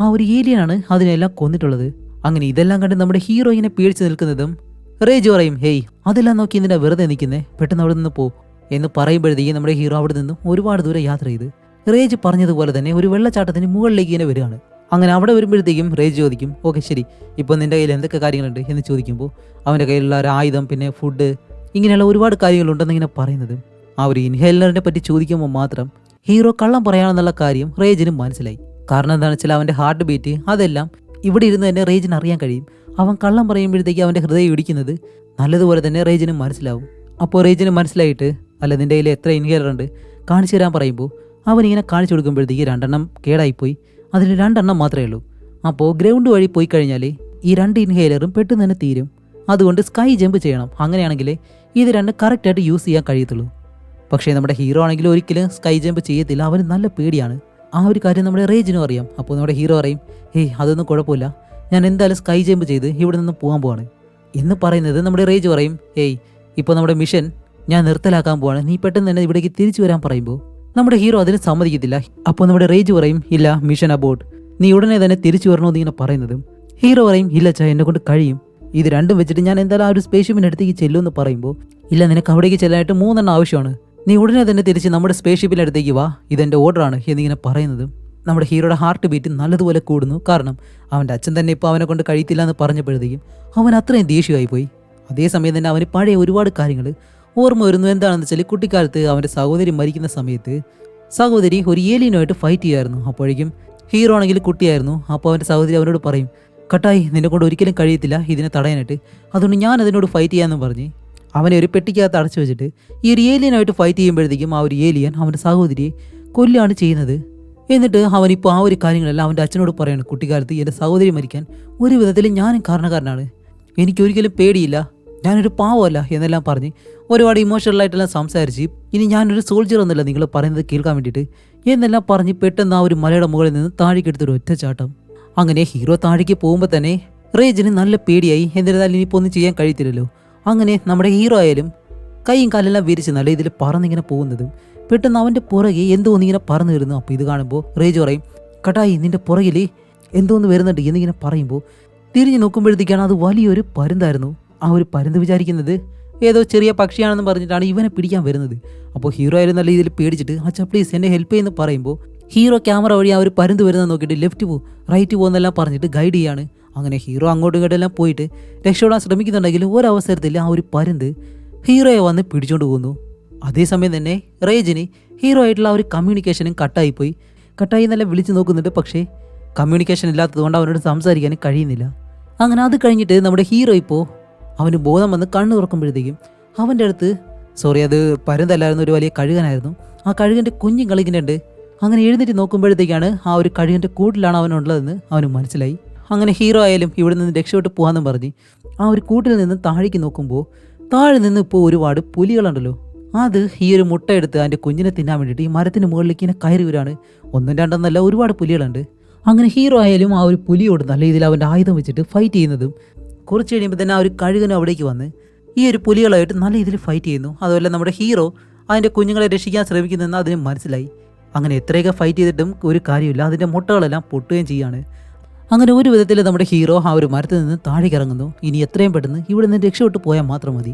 ആ ഒരു ഏലിയനാണ് അതിനെല്ലാം കൊന്നിട്ടുള്ളത്. അങ്ങനെ ഇതെല്ലാം കണ്ട് നമ്മുടെ ഹീറോ ഇങ്ങനെ പേടിച്ച് നിൽക്കുന്നതും റേജ് പറയും, ഹേയ് അതെല്ലാം നോക്കി ഇതിനെ വെറുതെ നിൽക്കുന്നേ, പെട്ടെന്ന് അവിടെ നിന്ന് പോ എന്ന് പറയുമ്പോഴത്തേക്കും നമ്മുടെ ഹീറോ അവിടെ നിന്നും ഒരുപാട് ദൂരം യാത്ര ചെയ്ത് റേജ് പറഞ്ഞതുപോലെ തന്നെ ഒരു വെള്ളച്ചാട്ടത്തിന് മുകളിലേക്ക് ഇങ്ങനെ വരികയാണ്. അങ്ങനെ അവിടെ വരുമ്പോഴത്തേക്കും റേജ് ചോദിക്കും, ഓക്കെ ശരി, ഇപ്പോൾ നിൻ്റെ കയ്യിൽ എന്തൊക്കെ കാര്യങ്ങളുണ്ട് എന്ന് ചോദിക്കുമ്പോൾ അവൻ്റെ കയ്യിലുള്ള ഒരു ആയുധം, പിന്നെ ഫുഡ്, ഇങ്ങനെയുള്ള ഒരുപാട് കാര്യങ്ങളുണ്ടെന്ന് ഇങ്ങനെ പറയുന്നത് ആ ഒരു ഇൻഹേലറിനെ പറ്റി ചോദിക്കുമ്പോൾ മാത്രം ഹീറോ കള്ളം പറയാണെന്നുള്ള കാര്യം റേജിന് മനസ്സിലായി. കാരണം എന്താണെന്ന് വെച്ചാൽ അവൻ്റെ ഹാർട്ട് ബീറ്റ് അതെല്ലാം ഇവിടെ ഇരുന്ന് തന്നെ റേജിന് അറിയാൻ കഴിയും. അവൻ കള്ളം പറയുമ്പോഴത്തേക്ക് അവൻ്റെ ഹൃദയം ഇടിക്കുന്നത് നല്ലതുപോലെ തന്നെ റേജിന് മനസ്സിലാവും. അപ്പോൾ റേജിന് മനസ്സിലായിട്ട്, അല്ല നിൻ്റെ കയ്യിൽ എത്ര ഇൻഹേലർ ഉണ്ട് കാണിച്ചു തരാൻ പറയുമ്പോൾ അവനിങ്ങനെ കാണിച്ചു കൊടുക്കുമ്പോഴത്തേക്ക് 2 കേടായിപ്പോയി, അതിൽ 2 മാത്രമേ ഉള്ളൂ. അപ്പോൾ ഗ്രൗണ്ട് വഴി പോയി കഴിഞ്ഞാൽ ഈ 2 ഇൻഹേലറും പെട്ടെന്ന് തന്നെ തീരും, അതുകൊണ്ട് സ്കൈ ജമ്പ് ചെയ്യണം, അങ്ങനെയാണെങ്കിൽ ഇത് 2 കറക്റ്റായിട്ട് യൂസ് ചെയ്യാൻ കഴിയത്തുള്ളൂ. പക്ഷേ നമ്മുടെ ഹീറോ ആണെങ്കിൽ ഒരിക്കലും സ്കൈ ജമ്പ് ചെയ്യത്തില്ല, അവന് നല്ല പേടിയാണ്. ആ ഒരു കാര്യം നമ്മുടെ റേജിനും അറിയാം. അപ്പോൾ നമ്മുടെ ഹീറോ പറയും, ഹേയ് അതൊന്നും കുഴപ്പമില്ല, ഞാൻ എന്തായാലും സ്കൈ ജമ്പ് ചെയ്ത് ഇവിടെ നിന്ന് പോകാൻ പോവാണ്. എന്ന് പറയുന്നത് നമ്മുടെ റേജ് പറയും, ഏയ് ഇപ്പോൾ നമ്മുടെ മിഷൻ ഞാൻ നിർത്തലാക്കാൻ പോവാണ്, നീ പെട്ടെന്ന് തന്നെ ഇവിടേക്ക് തിരിച്ചു വരാൻ പറയുമ്പോൾ നമ്മുടെ ഹീറോ അതിന് സമ്മതിക്കത്തില്ല. അപ്പോൾ നമ്മുടെ റേജ് പറയും, ഇല്ല മിഷൻ അബോട്ട്, നീ ഉടനെ തന്നെ തിരിച്ചു വരണമെന്ന് ഇങ്ങനെ പറയുന്നതും ഹീറോ പറയും, ഇല്ല ചാ എന്നെ കൊണ്ട് കഴിയും, ഇത് രണ്ടും വെച്ചിട്ട് ഞാൻ എന്തായാലും ആ ഒരു സ്പേസ്ഷിപ്പിൻ്റെ അടുത്തേക്ക് ചെല്ലുമെന്ന് പറയുമ്പോൾ, ഇല്ല നിനക്ക് അവിടേക്ക് ചെല്ലാനായിട്ട് 3 ആവശ്യമാണ്, നീ ഉടനെ തന്നെ തിരിച്ച് നമ്മുടെ സ്പേസ്ഷിപ്പിൻ്റെ അടുത്തേക്ക് വാ, ഇതെൻ്റെ ഓർഡറാണ് എന്നിങ്ങനെ പറയുന്നതും നമ്മുടെ ഹീറോയുടെ ഹാർട്ട് ബീറ്റ് നല്ലതുപോലെ കൂടുന്നു. കാരണം അവൻ്റെ അച്ഛൻ തന്നെ ഇപ്പോൾ അവനെ കൊണ്ട് കഴിയത്തില്ല എന്ന് പറഞ്ഞപ്പോഴത്തേക്കും അവൻ അത്രയും ദേഷ്യമായി പോയി. അതേസമയം തന്നെ അവന് പഴയ ഒരുപാട് കാര്യങ്ങൾ ഓർമ്മ വരുന്നു. എന്താണെന്ന് വെച്ചാൽ കുട്ടിക്കാലത്ത് അവൻ്റെ സഹോദരി മരിക്കുന്ന സമയത്ത് സഹോദരി ഒരു ഏലിയനുമായിട്ട് ഫൈറ്റ് ചെയ്യുമായിരുന്നു. അപ്പോഴേക്കും ഹീറോ ആണെങ്കിൽ കുട്ടിയായിരുന്നു. അപ്പോൾ അവൻ്റെ സഹോദരി അവനോട് പറയും, കട്ടായി നിന്നെ കൊണ്ട് ഒരിക്കലും കഴിയത്തില്ല ഇതിനെ തടയാനായിട്ട്, അതുകൊണ്ട് ഞാൻ അതിനോട് ഫൈറ്റ് ചെയ്യാമെന്ന് പറഞ്ഞ് അവനെ ഒരു പെട്ടിക്കകത്ത് അടച്ചു വെച്ചിട്ട് ഈ ഒരു ഏലിയനായിട്ട് ഫൈറ്റ് ചെയ്യുമ്പോഴത്തേക്കും ആ ഒരു ഏലിയൻ അവൻ്റെ സഹോദരിയെ കൊല്ലുകയാണ് ചെയ്യുന്നത്. എന്നിട്ട് അവനിപ്പോൾ ആ ഒരു കാര്യങ്ങളെല്ലാം അവൻ്റെ അച്ഛനോട് പറയാണ്, കുട്ടിക്കാലത്ത് എൻ്റെ സഹോദരി മരിക്കാൻ ഒരു വിധത്തിൽ ഞാനും കാരണക്കാരനാണ്, എനിക്കൊരിക്കലും പേടിയില്ല, ഞാനൊരു പാവമല്ല എന്നെല്ലാം പറഞ്ഞ് ഒരുപാട് ഇമോഷണലായിട്ടെല്ലാം സംസാരിച്ച് ഇനി ഞാനൊരു സോൾജർ ഒന്നുമില്ല നിങ്ങൾ പറയുന്നത് കേൾക്കാൻ വേണ്ടിയിട്ട് എന്നെല്ലാം പറഞ്ഞ് പെട്ടെന്ന് ആ ഒരു മലയുടെ മുകളിൽ നിന്ന് താഴേക്ക് എടുത്തൊരു ഒറ്റച്ചാട്ടം. അങ്ങനെ ഹീറോ താഴേക്ക് പോകുമ്പോൾ തന്നെ റേജിന് നല്ല പേടിയായി. എന്നിരുന്നാലും ഇനിയിപ്പോൾ ഒന്നും ചെയ്യാൻ കഴിയത്തില്ലല്ലോ. അങ്ങനെ നമ്മുടെ ഹീറോ ആയാലും കൈയും കാലെല്ലാം വിരിച്ച് നല്ല ഇതിൽ പറന്നിങ്ങനെ പോകുന്നതും പെട്ടെന്ന് അവൻ്റെ പുറകെ എന്തോന്ന് ഇങ്ങനെ പറന്നു വരുന്നു. അപ്പോൾ ഇത് കാണുമ്പോൾ റേജ് പറയും, കട്ടായി നിൻ്റെ പുറകിൽ എന്തോന്ന് വരുന്നുണ്ട് എന്നിങ്ങനെ പറയുമ്പോൾ തിരിഞ്ഞ് നോക്കുമ്പോഴത്തേക്കാണ് അത് വലിയൊരു പരുന്തായിരുന്നു. ആ ഒരു പരുന്ത് വിചാരിക്കുന്നത് ഏതോ ചെറിയ പക്ഷിയാണെന്ന് പറഞ്ഞിട്ടാണ് ഇവനെ പിടിക്കാൻ വരുന്നത്. അപ്പോൾ ഹീറോ ആയാലും നല്ല രീതിയിൽ പേടിച്ചിട്ട് അച്ഛാ പ്ലീസ് എന്നെ ഹെൽപ്പ് ചെയ്യുമെന്ന് പറയുമ്പോൾ ഹീറോ ക്യാമറ വഴി ആ ഒരു പരുന്ത് വരുന്നത് നോക്കിയിട്ട് ലെഫ്റ്റ് പോ റൈറ്റ് പോകുന്നെല്ലാം പറഞ്ഞിട്ട് ഗൈഡ് ചെയ്യാണ്. അങ്ങനെ ഹീറോ അങ്ങോട്ടും ഇങ്ങോട്ടെല്ലാം പോയിട്ട് രക്ഷപ്പെടാൻ ശ്രമിക്കുന്നുണ്ടെങ്കിൽ ഒരവസരത്തിൽ ആ ഒരു പരുന്ത് ഹീറോയെ വന്ന് പിടിച്ചുകൊണ്ട് പോകുന്നു. അതേസമയം തന്നെ റേജിന് ഹീറോ ആയിട്ടുള്ള ആ ഒരു കമ്മ്യൂണിക്കേഷനും കട്ടായിപ്പോയി. കട്ടായി നല്ല വിളിച്ച് നോക്കുന്നുണ്ട്, പക്ഷേ കമ്മ്യൂണിക്കേഷൻ ഇല്ലാത്തതുകൊണ്ട് അവനോട് സംസാരിക്കാനും കഴിയുന്നില്ല. അങ്ങനെ അത് കഴിഞ്ഞിട്ട് നമ്മുടെ ഹീറോ ഇപ്പോൾ അവന് ബോധം വന്ന് കണ്ണ് തുറക്കുമ്പോഴത്തേക്കും അവൻ്റെ അടുത്ത് അത് പരുന്തല്ലായിരുന്നു, ഒരു വലിയ കഴുകനായിരുന്നു. ആ കഴുകൻ്റെ കുഞ്ഞും കളിക്കുന്നുണ്ട്. അങ്ങനെ എഴുന്നേറ്റ് നോക്കുമ്പോഴത്തേക്കാണ് ആ ഒരു കഴുകൻ്റെ കൂട്ടിലാണ് അവനുള്ളതെന്ന് അവന് മനസ്സിലായി. അങ്ങനെ ഹീറോ ആയാലും ഇവിടെ നിന്ന് രക്ഷപ്പെട്ട് പോകാമെന്ന് പറഞ്ഞ് ആ ഒരു കൂട്ടിൽ നിന്ന് താഴേക്ക് നോക്കുമ്പോൾ താഴെ നിന്ന് ഇപ്പോൾ ഒരുപാട് പുലികളുണ്ടല്ലോ. അത് ഈ ഒരു മുട്ട എടുത്ത് അതിൻ്റെ കുഞ്ഞിനെ തിന്നാൻ വേണ്ടിയിട്ട് ഈ മരത്തിന് മുകളിലേക്ക് ഇങ്ങനെ കയറി വരാണ്. 1 2 എന്നല്ല ഒരുപാട് പുലികളുണ്ട്. അങ്ങനെ ഹീറോ ആയാലും ആ ഒരു പുലിയോട് നല്ല രീതിയിൽ അവൻ്റെ ആയുധം വെച്ചിട്ട് ഫൈറ്റ് ചെയ്യുന്നതും കുറച്ച് കഴിയുമ്പോൾ തന്നെ ആ ഒരു കഴുകനും അവിടേക്ക് വന്ന് ഈ ഒരു പുലികളായിട്ട് നല്ല രീതിയിൽ ഫൈറ്റ് ചെയ്യുന്നു. അതുപോലെ നമ്മുടെ ഹീറോ അതിൻ്റെ കുഞ്ഞുങ്ങളെ രക്ഷിക്കാൻ ശ്രമിക്കുന്നതെന്ന് അതിന് മനസ്സിലായി. അങ്ങനെ എത്രയൊക്കെ ഫൈറ്റ് ചെയ്തിട്ടും ഒരു കാര്യമില്ല, അതിൻ്റെ മുട്ടകളെല്ലാം പൊട്ടുകയും ചെയ്യാണ്. അങ്ങനെ ഒരു വിധത്തിൽ നമ്മുടെ ഹീറോ ആ ഒരു മരത്തിൽ നിന്ന് താഴേക്ക് ഇറങ്ങുന്നു. ഇനി എത്രയും പെട്ടെന്ന് ഇവിടെ നിന്ന് രക്ഷപ്പെട്ട് പോയാൽ മാത്രം മതി.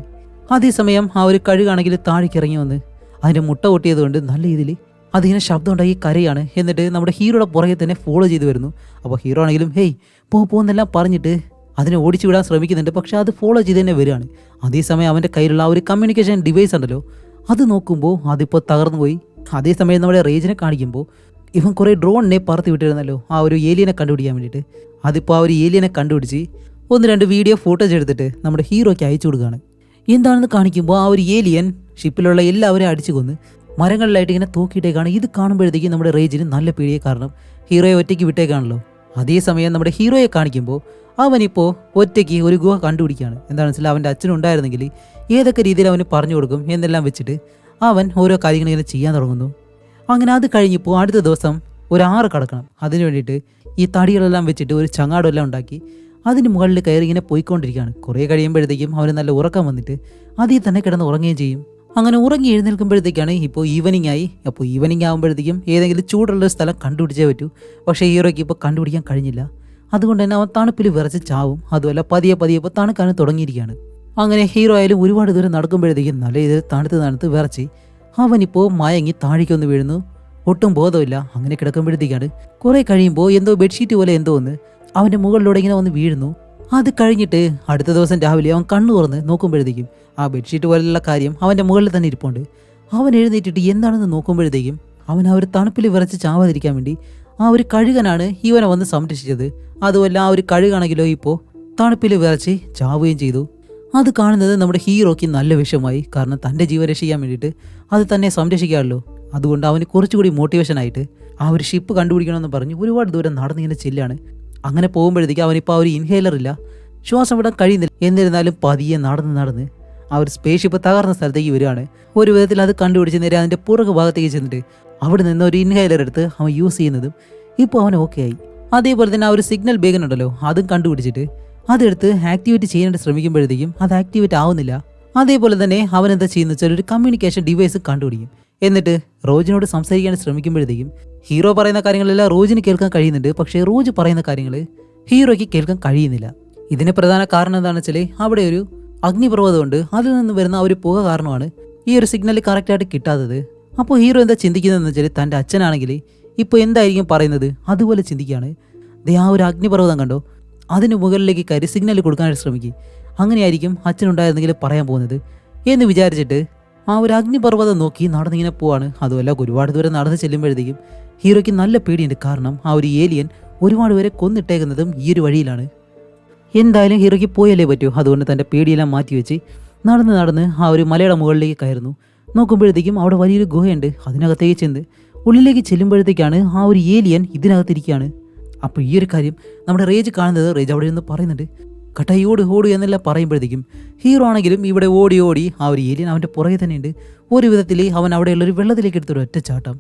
അതേസമയം ആ ഒരു കഴുകാണെങ്കിൽ താഴേക്ക് ഇറങ്ങി വന്ന് അതിൻ്റെ മുട്ട പൊട്ടിയതുകൊണ്ട് നല്ല രീതിയിൽ അതിങ്ങനെ ശബ്ദം ഉണ്ടാക്കി കരയാണ്. എന്നിട്ട് നമ്മുടെ ഹീറോയുടെ പുറകെ തന്നെ ഫോളോ ചെയ്ത് വരുന്നു. അപ്പോൾ ഹീറോ ആണെങ്കിലും ഹേയ് പോകുന്നെല്ലാം പറഞ്ഞിട്ട് അതിനെ ഓടിച്ചു വിടാൻ ശ്രമിക്കുന്നുണ്ട്, പക്ഷേ അത് ഫോളോ ചെയ്ത് തന്നെ വരികയാണ്. അതേസമയം അവൻ്റെ കയ്യിലുള്ള ആ ഒരു കമ്മ്യൂണിക്കേഷൻ ഡിവൈസ് ഉണ്ടല്ലോ, അത് നോക്കുമ്പോൾ അതിപ്പോൾ തകർന്നു പോയി. അതേസമയം നമ്മുടെ റേജിനെ കാണിക്കുമ്പോൾ ഇവൻ കുറേ ഡ്രോണിനെ പറത്തി വിട്ടിരുന്നല്ലോ ആ ഒരു ഏലിയനെ കണ്ടുപിടിക്കാൻ വേണ്ടിയിട്ട്. അതിപ്പോൾ ആ ഒരു ഏലിയനെ കണ്ടുപിടിച്ച് 1 2 വീഡിയോ ഫോട്ടോസ് എടുത്തിട്ട് നമ്മുടെ ഹീറോയ്ക്ക് അയച്ചു കൊടുക്കുകയാണ്. എന്താണെന്ന് കാണിക്കുമ്പോൾ ആ ഒരു ഏലിയൻ ഷിപ്പിലുള്ള എല്ലാവരെയും അടിച്ചു കൊന്ന് മരങ്ങളിലായിട്ട് ഇങ്ങനെ തൂക്കിയിട്ടേക്കാണ്. ഇത് കാണുമ്പോഴത്തേക്കും നമ്മുടെ റേജിന് നല്ല പേടിയെ, കാരണം ഹീറോയെ ഒറ്റയ്ക്ക് വിട്ടേക്കാണല്ലോ. അതേസമയം നമ്മുടെ ഹീറോയെ കാണിക്കുമ്പോൾ അവനിപ്പോൾ ഒറ്റയ്ക്ക് ഒരു ഗുഹ കണ്ടുപിടിക്കുകയാണ്. എന്താണെന്ന് വെച്ചാൽ അവൻ്റെ അച്ഛനുണ്ടായിരുന്നെങ്കിൽ ഏതൊക്കെ രീതിയിൽ അവന് പറഞ്ഞു കൊടുക്കും എന്നെല്ലാം വെച്ചിട്ട് അവൻ ഓരോ കാര്യങ്ങൾ ഇങ്ങനെ ചെയ്യാൻ തുടങ്ങുന്നു. അങ്ങനെ അത് കഴിഞ്ഞപ്പോൾ അടുത്ത ദിവസം ഒരു 6 കടക്കണം. അതിന് വേണ്ടിയിട്ട് ഈ തടികളെല്ലാം വെച്ചിട്ട് ഒരു ചങ്ങാടമെല്ലാം ഉണ്ടാക്കി അതിന് മുകളിൽ കയറി ഇങ്ങനെ പോയിക്കൊണ്ടിരിക്കുകയാണ്. കുറേ കഴിയുമ്പോഴത്തേക്കും അവന് നല്ല ഉറക്കം വന്നിട്ട് അതിൽ തന്നെ കിടന്ന് ഉറങ്ങുകയും ചെയ്യും. അങ്ങനെ ഉറങ്ങി എഴുന്നേൽക്കുമ്പോഴത്തേക്കാണ് ഇപ്പോൾ ഈവനിങ് ആയി. അപ്പോൾ ഈവനിങ് ആകുമ്പോഴത്തേക്കും ഏതെങ്കിലും ചൂടുള്ളൊരു സ്ഥലം കണ്ടുപിടിച്ചേ പറ്റൂ. പക്ഷേ ഹീറോയ്ക്ക് ഇപ്പോൾ കണ്ടുപിടിക്കാൻ കഴിഞ്ഞില്ല. അതുകൊണ്ട് തന്നെ അവൻ തണുപ്പിൽ വിറച്ച് ചാവും. അതുമല്ല പതിയെ ഇപ്പോൾ തണുക്കാനും തുടങ്ങിയിരിക്കുകയാണ്. അങ്ങനെ ഹീറോ ആയാലും ഒരുപാട് ദൂരം നടക്കുമ്പോഴത്തേക്കും നല്ല രീതിയിൽ തണുത്ത് വിറച്ച് അവനിപ്പോൾ മയങ്ങി താഴേക്കൊന്ന് വീഴുന്നു. ഒട്ടും ബോധമില്ല. അങ്ങനെ കിടക്കുമ്പോഴത്തേക്കാണ് കുറേ കഴിയുമ്പോൾ എന്തോ ബെഡ്ഷീറ്റ് പോലെ എന്തോ ഒന്ന് അവൻ്റെ മുകളിലൂടെ ഇങ്ങനെ വന്ന് വീഴുന്നു. അത് കഴിഞ്ഞിട്ട് അടുത്ത ദിവസം രാവിലെ അവൻ കണ്ണു തുറന്ന് നോക്കുമ്പോഴത്തേക്കും ആ ബെഡ്ഷീറ്റ് പോലെയുള്ള കാര്യം അവൻ്റെ മുകളിൽ തന്നെ ഇരിപ്പുണ്ട്. അവൻ എഴുന്നേറ്റിട്ട് എന്താണെന്ന് നോക്കുമ്പോഴത്തേക്കും അവൻ ആ ഒരു തണുപ്പിൽ വിറച്ച് ചാവാതിരിക്കാൻ വേണ്ടി ആ ഒരു കഴുകനാണ് ഇവനെ വന്ന് സംരക്ഷിച്ചത്. അതുമല്ല ആ ഒരു കഴുകാണെങ്കിലോ ഇപ്പോൾ തണുപ്പിൽ വിറച്ച് ചാവുകയും ചെയ്തു. അത് കാണുന്നത് നമ്മുടെ ഹീറോയ്ക്ക് നല്ല വിഷമമായി. കാരണം തൻ്റെ ജീവൻ രക്ഷിക്കാൻ വേണ്ടിയിട്ട് അത് തന്നെ സംരക്ഷിക്കാമല്ലോ. അതുകൊണ്ട് അവന് കുറച്ചുകൂടി മോട്ടിവേഷനായിട്ട് ആ ഒരു ഷിപ്പ് കണ്ടുപിടിക്കണമെന്ന് പറഞ്ഞ് ഒരുപാട് ദൂരം നടന്നിങ്ങനെ ചെല്ലാണ്. അങ്ങനെ പോകുമ്പോഴത്തേക്ക് അവനിപ്പോൾ ആ ഒരു ഇൻഹേലർ ഇല്ല, ശ്വാസം വിടാൻ കഴിയുന്നില്ല. എന്നിരുന്നാലും പതിയെ നടന്ന് ആ ഒരു സ്പേസ് ഷിപ്പ് തകർന്ന സ്ഥലത്തേക്ക് വരികയാണ്. ഒരു വിധത്തിൽ അത് കണ്ടുപിടിച്ച് നേരെ അതിൻ്റെ പുറകു ഭാഗത്തേക്ക് ചെന്നിട്ട് അവിടെ നിന്ന് ഒരു ഇൻഹേലർ എടുത്ത് അവൻ യൂസ് ചെയ്യുന്നതും ഇപ്പോൾ അവൻ ഓക്കെ ആയി. അതേപോലെ തന്നെ ആ ഒരു സിഗ്നൽ ബേഗൻ ഉണ്ടല്ലോ അതും കണ്ടുപിടിച്ചിട്ട് അതെടുത്ത് ആക്ടിവേറ്റ് ചെയ്യാനായിട്ട് ശ്രമിക്കുമ്പോഴത്തേക്കും അത് ആക്ടിവേറ്റ് ആവുന്നില്ല. അതേപോലെ തന്നെ അവൻ എന്താ ചെയ്യുന്ന വെച്ചാൽ ഒരു കമ്മ്യൂണിക്കേഷൻ ഡിവൈസ് കണ്ടുപിടിക്കും. എന്നിട്ട് റോജിനോട് സംസാരിക്കാൻ ശ്രമിക്കുമ്പോഴത്തേക്കും ഹീറോ പറയുന്ന കാര്യങ്ങളെല്ലാം റോജിന് കേൾക്കാൻ കഴിയുന്നുണ്ട്. പക്ഷേ റോജ് പറയുന്ന കാര്യങ്ങൾ ഹീറോയ്ക്ക് കേൾക്കാൻ കഴിയുന്നില്ല. ഇതിന് പ്രധാന കാരണം എന്താണെന്ന് വെച്ചാൽ അവിടെ ഒരു അഗ്നിപർവ്വതമുണ്ട്. അതിൽ നിന്ന് വരുന്ന ഒരു പുക കാരണമാണ് ഈ ഒരു സിഗ്നൽ കറക്റ്റായിട്ട് കിട്ടാത്തത്. അപ്പോൾ ഹീറോ എന്താ ചിന്തിക്കുന്നതെന്ന് വെച്ചാൽ തൻ്റെ അച്ഛനാണെങ്കിൽ ഇപ്പോൾ എന്തായിരിക്കും പറയുന്നത് അതുപോലെ ചിന്തിക്കുകയാണ്. ആ ഒരു അഗ്നിപർവ്വതം കണ്ടോ, അതിന് മുകളിലേക്ക് കയറി സിഗ്നൽ കൊടുക്കാനായിട്ട് ശ്രമിക്കും. അങ്ങനെയായിരിക്കും അച്ഛനുണ്ടായിരുന്നെങ്കിൽ പറയാൻ പോകുന്നത് എന്ന് വിചാരിച്ചിട്ട് ആ ഒരു അഗ്നിപർവ്വതം നോക്കി നടന്നിങ്ങനെ പോവാണ്. അതുമല്ല ഒരുപാട് ദൂരം നടന്ന് ചെല്ലുമ്പോഴത്തേക്കും ഹീറോയ്ക്ക് നല്ല പേടിയുണ്ട്. കാരണം ആ ഒരു ഏലിയൻ ഒരുപാട് പേരെ കൊന്നിട്ടേക്കുന്നതും ഈ ഒരു വഴിയിലാണ്. എന്തായാലും ഹീറോയ്ക്ക് പോയല്ലേ പറ്റൂ. അതുകൊണ്ട് തൻ്റെ പേടിയെല്ലാം മാറ്റിവെച്ച് നടന്ന് ആ ഒരു മലയുടെ മുകളിലേക്ക് കയറുന്നു. നോക്കുമ്പോഴത്തേക്കും അവിടെ വലിയൊരു ഗുഹയുണ്ട്. അതിനകത്തേക്ക് ചെന്ന് ഉള്ളിലേക്ക് ചെല്ലുമ്പോഴത്തേക്കാണ് ആ ഒരു ഏലിയൻ ഇതിനകത്തിരിക്കുകയാണ്. അപ്പോൾ ഈ ഒരു കാര്യം നമ്മുടെ റേജ് കാണുന്നത്. റേജ് അവിടെ നിന്ന് പറയുന്നുണ്ട്, കട്ടായി ഓട് എന്നെല്ലാം പറയുമ്പോഴത്തേക്കും ഹീറോ ആണെങ്കിലും ഇവിടെ ഓടി ആ ഒരു ഏലിയൻ അവൻ്റെ പുറകെ തന്നെയുണ്ട്. ഒരു വിധത്തിൽ അവൻ അവിടെയുള്ളൊരു വെള്ളത്തിലേക്ക് എടുത്തൊരു ഒറ്റ ചാട്ടം.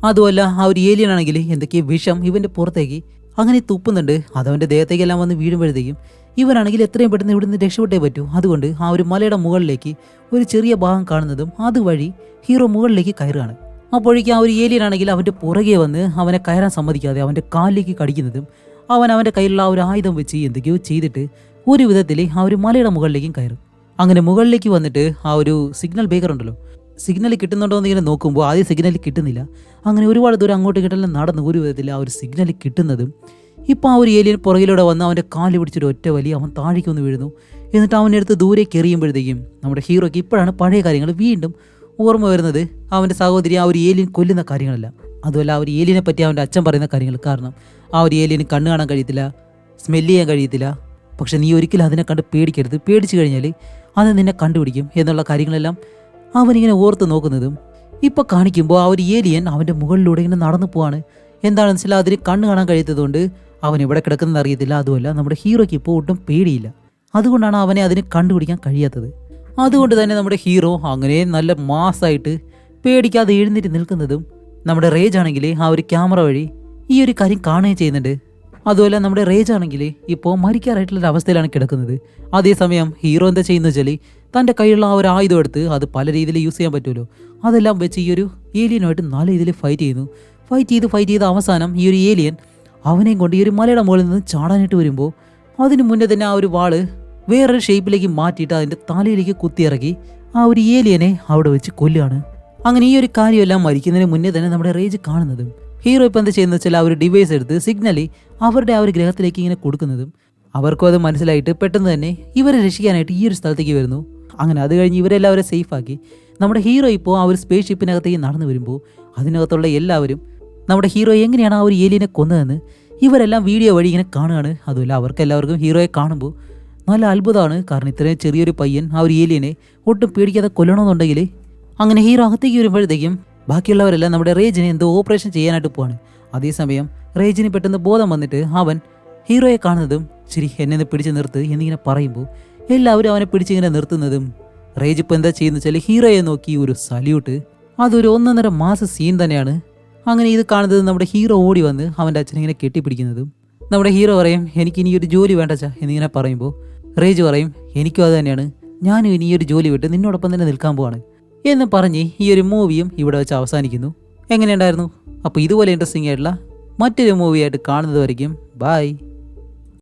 അതുമല്ല ആ ഒരു ഏലിയൻ ആണെങ്കിൽ എന്തൊക്കെയോ വിഷം ഇവൻ്റെ പുറത്തേക്ക് അങ്ങനെ തുപ്പുന്നുണ്ട്. അതവൻ്റെ ദേഹത്തേക്കെല്ലാം വന്ന് വീഴുമ്പോഴത്തേക്കും ഇവനാണെങ്കിൽ എത്രയും പെട്ടെന്ന് ഇവിടുന്ന് രക്ഷപ്പെട്ടേ പറ്റൂ. അതുകൊണ്ട് ആ ഒരു മലയുടെ മുകളിലേക്ക് ഒരു ചെറിയ ഭാഗം കാണുന്നതും അതുവഴി ഹീറോ മുകളിലേക്ക് കയറുകയാണ്. അപ്പോഴേക്കും ആ ഒരു ഏലിയൻ ആണെങ്കിൽ അവൻ്റെ പുറകെ വന്ന് അവനെ കയറാൻ സമ്മതിക്കാതെ അവൻ്റെ കാലിലേക്ക് കടിക്കുന്നതും അവൻ്റെ കയ്യിലുള്ള ആ ഒരു ആയുധം വെച്ച് എന്തൊക്കെയോ ചെയ്തിട്ട് ഒരു വിധത്തിൽ ആ ഒരു മലയുടെ മുകളിലേക്കും കയറും. അങ്ങനെ മുകളിലേക്ക് വന്നിട്ട് ആ ഒരു സിഗ്നൽ ബ്രേക്കർ ഉണ്ടല്ലോ, സിഗ്നൽ കിട്ടുന്നുണ്ടോ എന്ന് ഇങ്ങനെ നോക്കുമ്പോൾ ആദ്യം സിഗ്നൽ കിട്ടുന്നില്ല. അങ്ങനെ ഒരുപാട് ദൂരം അങ്ങോട്ട് ഇങ്ങോട്ടെല്ലാം നടന്ന് ഒരു വിധത്തിൽ ആ ഒരു സിഗ്നൽ കിട്ടുന്നതും ഇപ്പോൾ ആ ഒരു ഏലിയൻ പുറകിലൂടെ വന്ന് അവൻ്റെ കാല് പിടിച്ചൊരു ഒറ്റ വലി അവൻ താഴേക്ക് ഒന്ന് വീഴുന്നു. എന്നിട്ട് അവൻ്റെ അടുത്ത് ദൂരേക്ക് എറിയുമ്പോഴത്തേക്കും നമ്മുടെ ഹീറോയ്ക്ക് ഇപ്പോഴാണ് പഴയ കാര്യങ്ങൾ വീണ്ടും ഓർമ്മ വരുന്നത്. അവൻ്റെ സഹോദരി ആ ഒരു ഏലിയൻ കൊല്ലുന്ന കാര്യങ്ങളല്ല, അതുമല്ല ആ ഒരു ഏലിയനെ പറ്റി അവൻ്റെ അച്ഛൻ പറയുന്ന കാര്യങ്ങൾ. കാരണം ആ ഒരു ഏലിയന് കണ്ണ് കാണാൻ കഴിയത്തില്ല, സ്മെല്ല് ചെയ്യാൻ കഴിയത്തില്ല. പക്ഷെ നീ ഒരിക്കലും അതിനെ കണ്ട് പേടിക്കരുത്, പേടിച്ചു കഴിഞ്ഞാൽ അത് നിന്നെ കണ്ടുപിടിക്കും എന്നുള്ള കാര്യങ്ങളെല്ലാം അവനിങ്ങനെ ഓർത്ത് നോക്കുന്നതും ഇപ്പോൾ കാണിക്കുമ്പോൾ ആ ഒരു ഏലിയൻ അവൻ്റെ മുകളിലൂടെ ഇങ്ങനെ നടന്നു പോവാണ്. എന്താണെന്ന് വെച്ചാൽ അതിന് കണ്ണ് കാണാൻ കഴിയാത്തതുകൊണ്ട് അവൻ ഇവിടെ കിടക്കുന്നത് അറിയത്തില്ല. അതുമല്ല നമ്മുടെ ഹീറോയ്ക്ക് ഇപ്പോൾ ഒട്ടും പേടിയില്ല. അതുകൊണ്ടാണ് അവനെ അതിന് കണ്ടുപിടിക്കാൻ കഴിയാത്തത്. അതുകൊണ്ട് തന്നെ നമ്മുടെ ഹീറോ അങ്ങനെ നല്ല മാസായിട്ട് പേടിക്കാതെ എഴുന്നേറ്റ് നിൽക്കുന്നതും നമ്മുടെ റേജ് ആണെങ്കിൽ ആ ഒരു ക്യാമറ വഴി ഈ ഒരു കാര്യം കാണുകയും ചെയ്യുന്നുണ്ട്. അതുപോലെ നമ്മുടെ റേജ് ആണെങ്കിൽ ഇപ്പോൾ മരിക്കാറായിട്ടുള്ളൊരു അവസ്ഥയിലാണ് കിടക്കുന്നത്. അതേസമയം ഹീറോ എന്താ ചെയ്യുന്നത് വെച്ചാൽ തൻ്റെ കയ്യിലുള്ള ആ ഒരു ആയുധം എടുത്ത് അത് പല രീതിയിൽ യൂസ് ചെയ്യാൻ പറ്റുമല്ലോ, അതെല്ലാം വെച്ച് ഈ ഒരു ഏലിയനുമായിട്ട് നല്ല രീതിയിൽ ഫൈറ്റ് ചെയ്യുന്നു. ഫൈറ്റ് ചെയ്ത് അവസാനം ഈ ഒരു ഏലിയൻ അവനെയും കൊണ്ട് ഈ ഒരു മലയുടെ മുകളിൽ നിന്ന് ചാടാനായിട്ട് വരുമ്പോൾ അതിന് മുന്നേ തന്നെ ആ ഒരു വാള് വേറൊരു ഷേപ്പിലേക്ക് മാറ്റിയിട്ട് അതിൻ്റെ തലയിലേക്ക് കുത്തിയിറക്കി ആ ഒരു ഏലിയനെ അവിടെ വെച്ച് കൊല്ലുകയാണ്. അങ്ങനെ ഈ ഒരു കാര്യമെല്ലാം മരിക്കുന്നതിന് മുന്നേ തന്നെ നമ്മുടെ റേജ് കാണുന്നതും ഹീറോ ഇപ്പം എന്താ ചെയ്യുന്നത് വെച്ചാൽ ആ ഒരു ഡിവൈസ് എടുത്ത് സിഗ്നലി അവരുടെ ആ ഒരു ഗ്രഹത്തിലേക്ക് ഇങ്ങനെ കൊടുക്കുന്നതും അവർക്കും അത് മനസ്സിലായിട്ട് പെട്ടെന്ന് തന്നെ ഇവരെ രക്ഷിക്കാനായിട്ട് ഈ ഒരു സ്ഥലത്തേക്ക് വരുന്നു. അങ്ങനെ അത് കഴിഞ്ഞ് ഇവരെല്ലാവരും സേഫാക്കി നമ്മുടെ ഹീറോ ഇപ്പോൾ ആ ഒരു സ്പേസ് ഷിപ്പിനകത്തേക്ക് നടന്നു വരുമ്പോൾ അതിനകത്തുള്ള എല്ലാവരും നമ്മുടെ ഹീറോ എങ്ങനെയാണ് ആ ഒരു ഏലിയനെ കൊന്നതെന്ന് ഇവരെല്ലാം വീഡിയോ വഴി ഇങ്ങനെ കാണുകയാണ്. അതുമല്ല അവർക്കെല്ലാവർക്കും ഹീറോയെ കാണുമ്പോൾ നല്ല അത്ഭുതമാണ്. കാരണം ഇത്രയും ചെറിയൊരു പയ്യൻ ആ ഒരു ഏലിയനെ ഒട്ടും പേടിക്കാതെ കൊല്ലണമെന്നുണ്ടെങ്കിൽ അങ്ങനെ ഹീറോ അകത്തേക്ക് വരുമ്പോഴത്തേക്കും ബാക്കിയുള്ളവരെല്ലാം നമ്മുടെ റേജിനെ എന്തോ ഓപ്പറേഷൻ ചെയ്യാനായിട്ട് പോവാണ്. അതേസമയം റേജിന് പെട്ടെന്ന് ബോധം വന്നിട്ട് അവൻ ഹീറോയെ കാണുന്നതും ശരി എന്നെ പിടിച്ച് നിർത്ത് എന്നിങ്ങനെ പറയുമ്പോൾ എല്ലാവരും അവനെ പിടിച്ചിങ്ങനെ നിർത്തുന്നതും റേജ് ഇപ്പോൾ എന്താ ചെയ്യുന്നത് വെച്ചാൽ ഹീറോയെ നോക്കി ഒരു സല്യൂട്ട്. അതൊരു 1.5 മാസ സീൻ തന്നെയാണ്. അങ്ങനെ ഇത് കാണുന്നത് നമ്മുടെ ഹീറോ ഓടി വന്ന് അവൻ്റെ അച്ഛനിങ്ങനെ കെട്ടിപ്പിടിക്കുന്നതും നമ്മുടെ ഹീറോ പറയും എനിക്ക് ഇനിയൊരു ജോലി വേണ്ടച്ചാ എന്നിങ്ങനെ പറയുമ്പോൾ റേജ് പറയും എനിക്കും അത് തന്നെയാണ്, ഞാനും ഇനിയൊരു ജോലി വിട്ട് നിന്നോടൊപ്പം തന്നെ നിൽക്കാൻ പോവാണ് എന്ന് പറഞ്ഞ് ഈ ഒരു മൂവിയും ഇവിടെ വെച്ച് അവസാനിക്കുന്നു. എങ്ങനെയുണ്ടായിരുന്നു? അപ്പോൾ ഇതുപോലെ ഇൻട്രസ്റ്റിംഗ് ആയിട്ടുള്ള മറ്റൊരു മൂവിയായിട്ട് കാണുന്നത് വരയ്ക്കും ബൈ.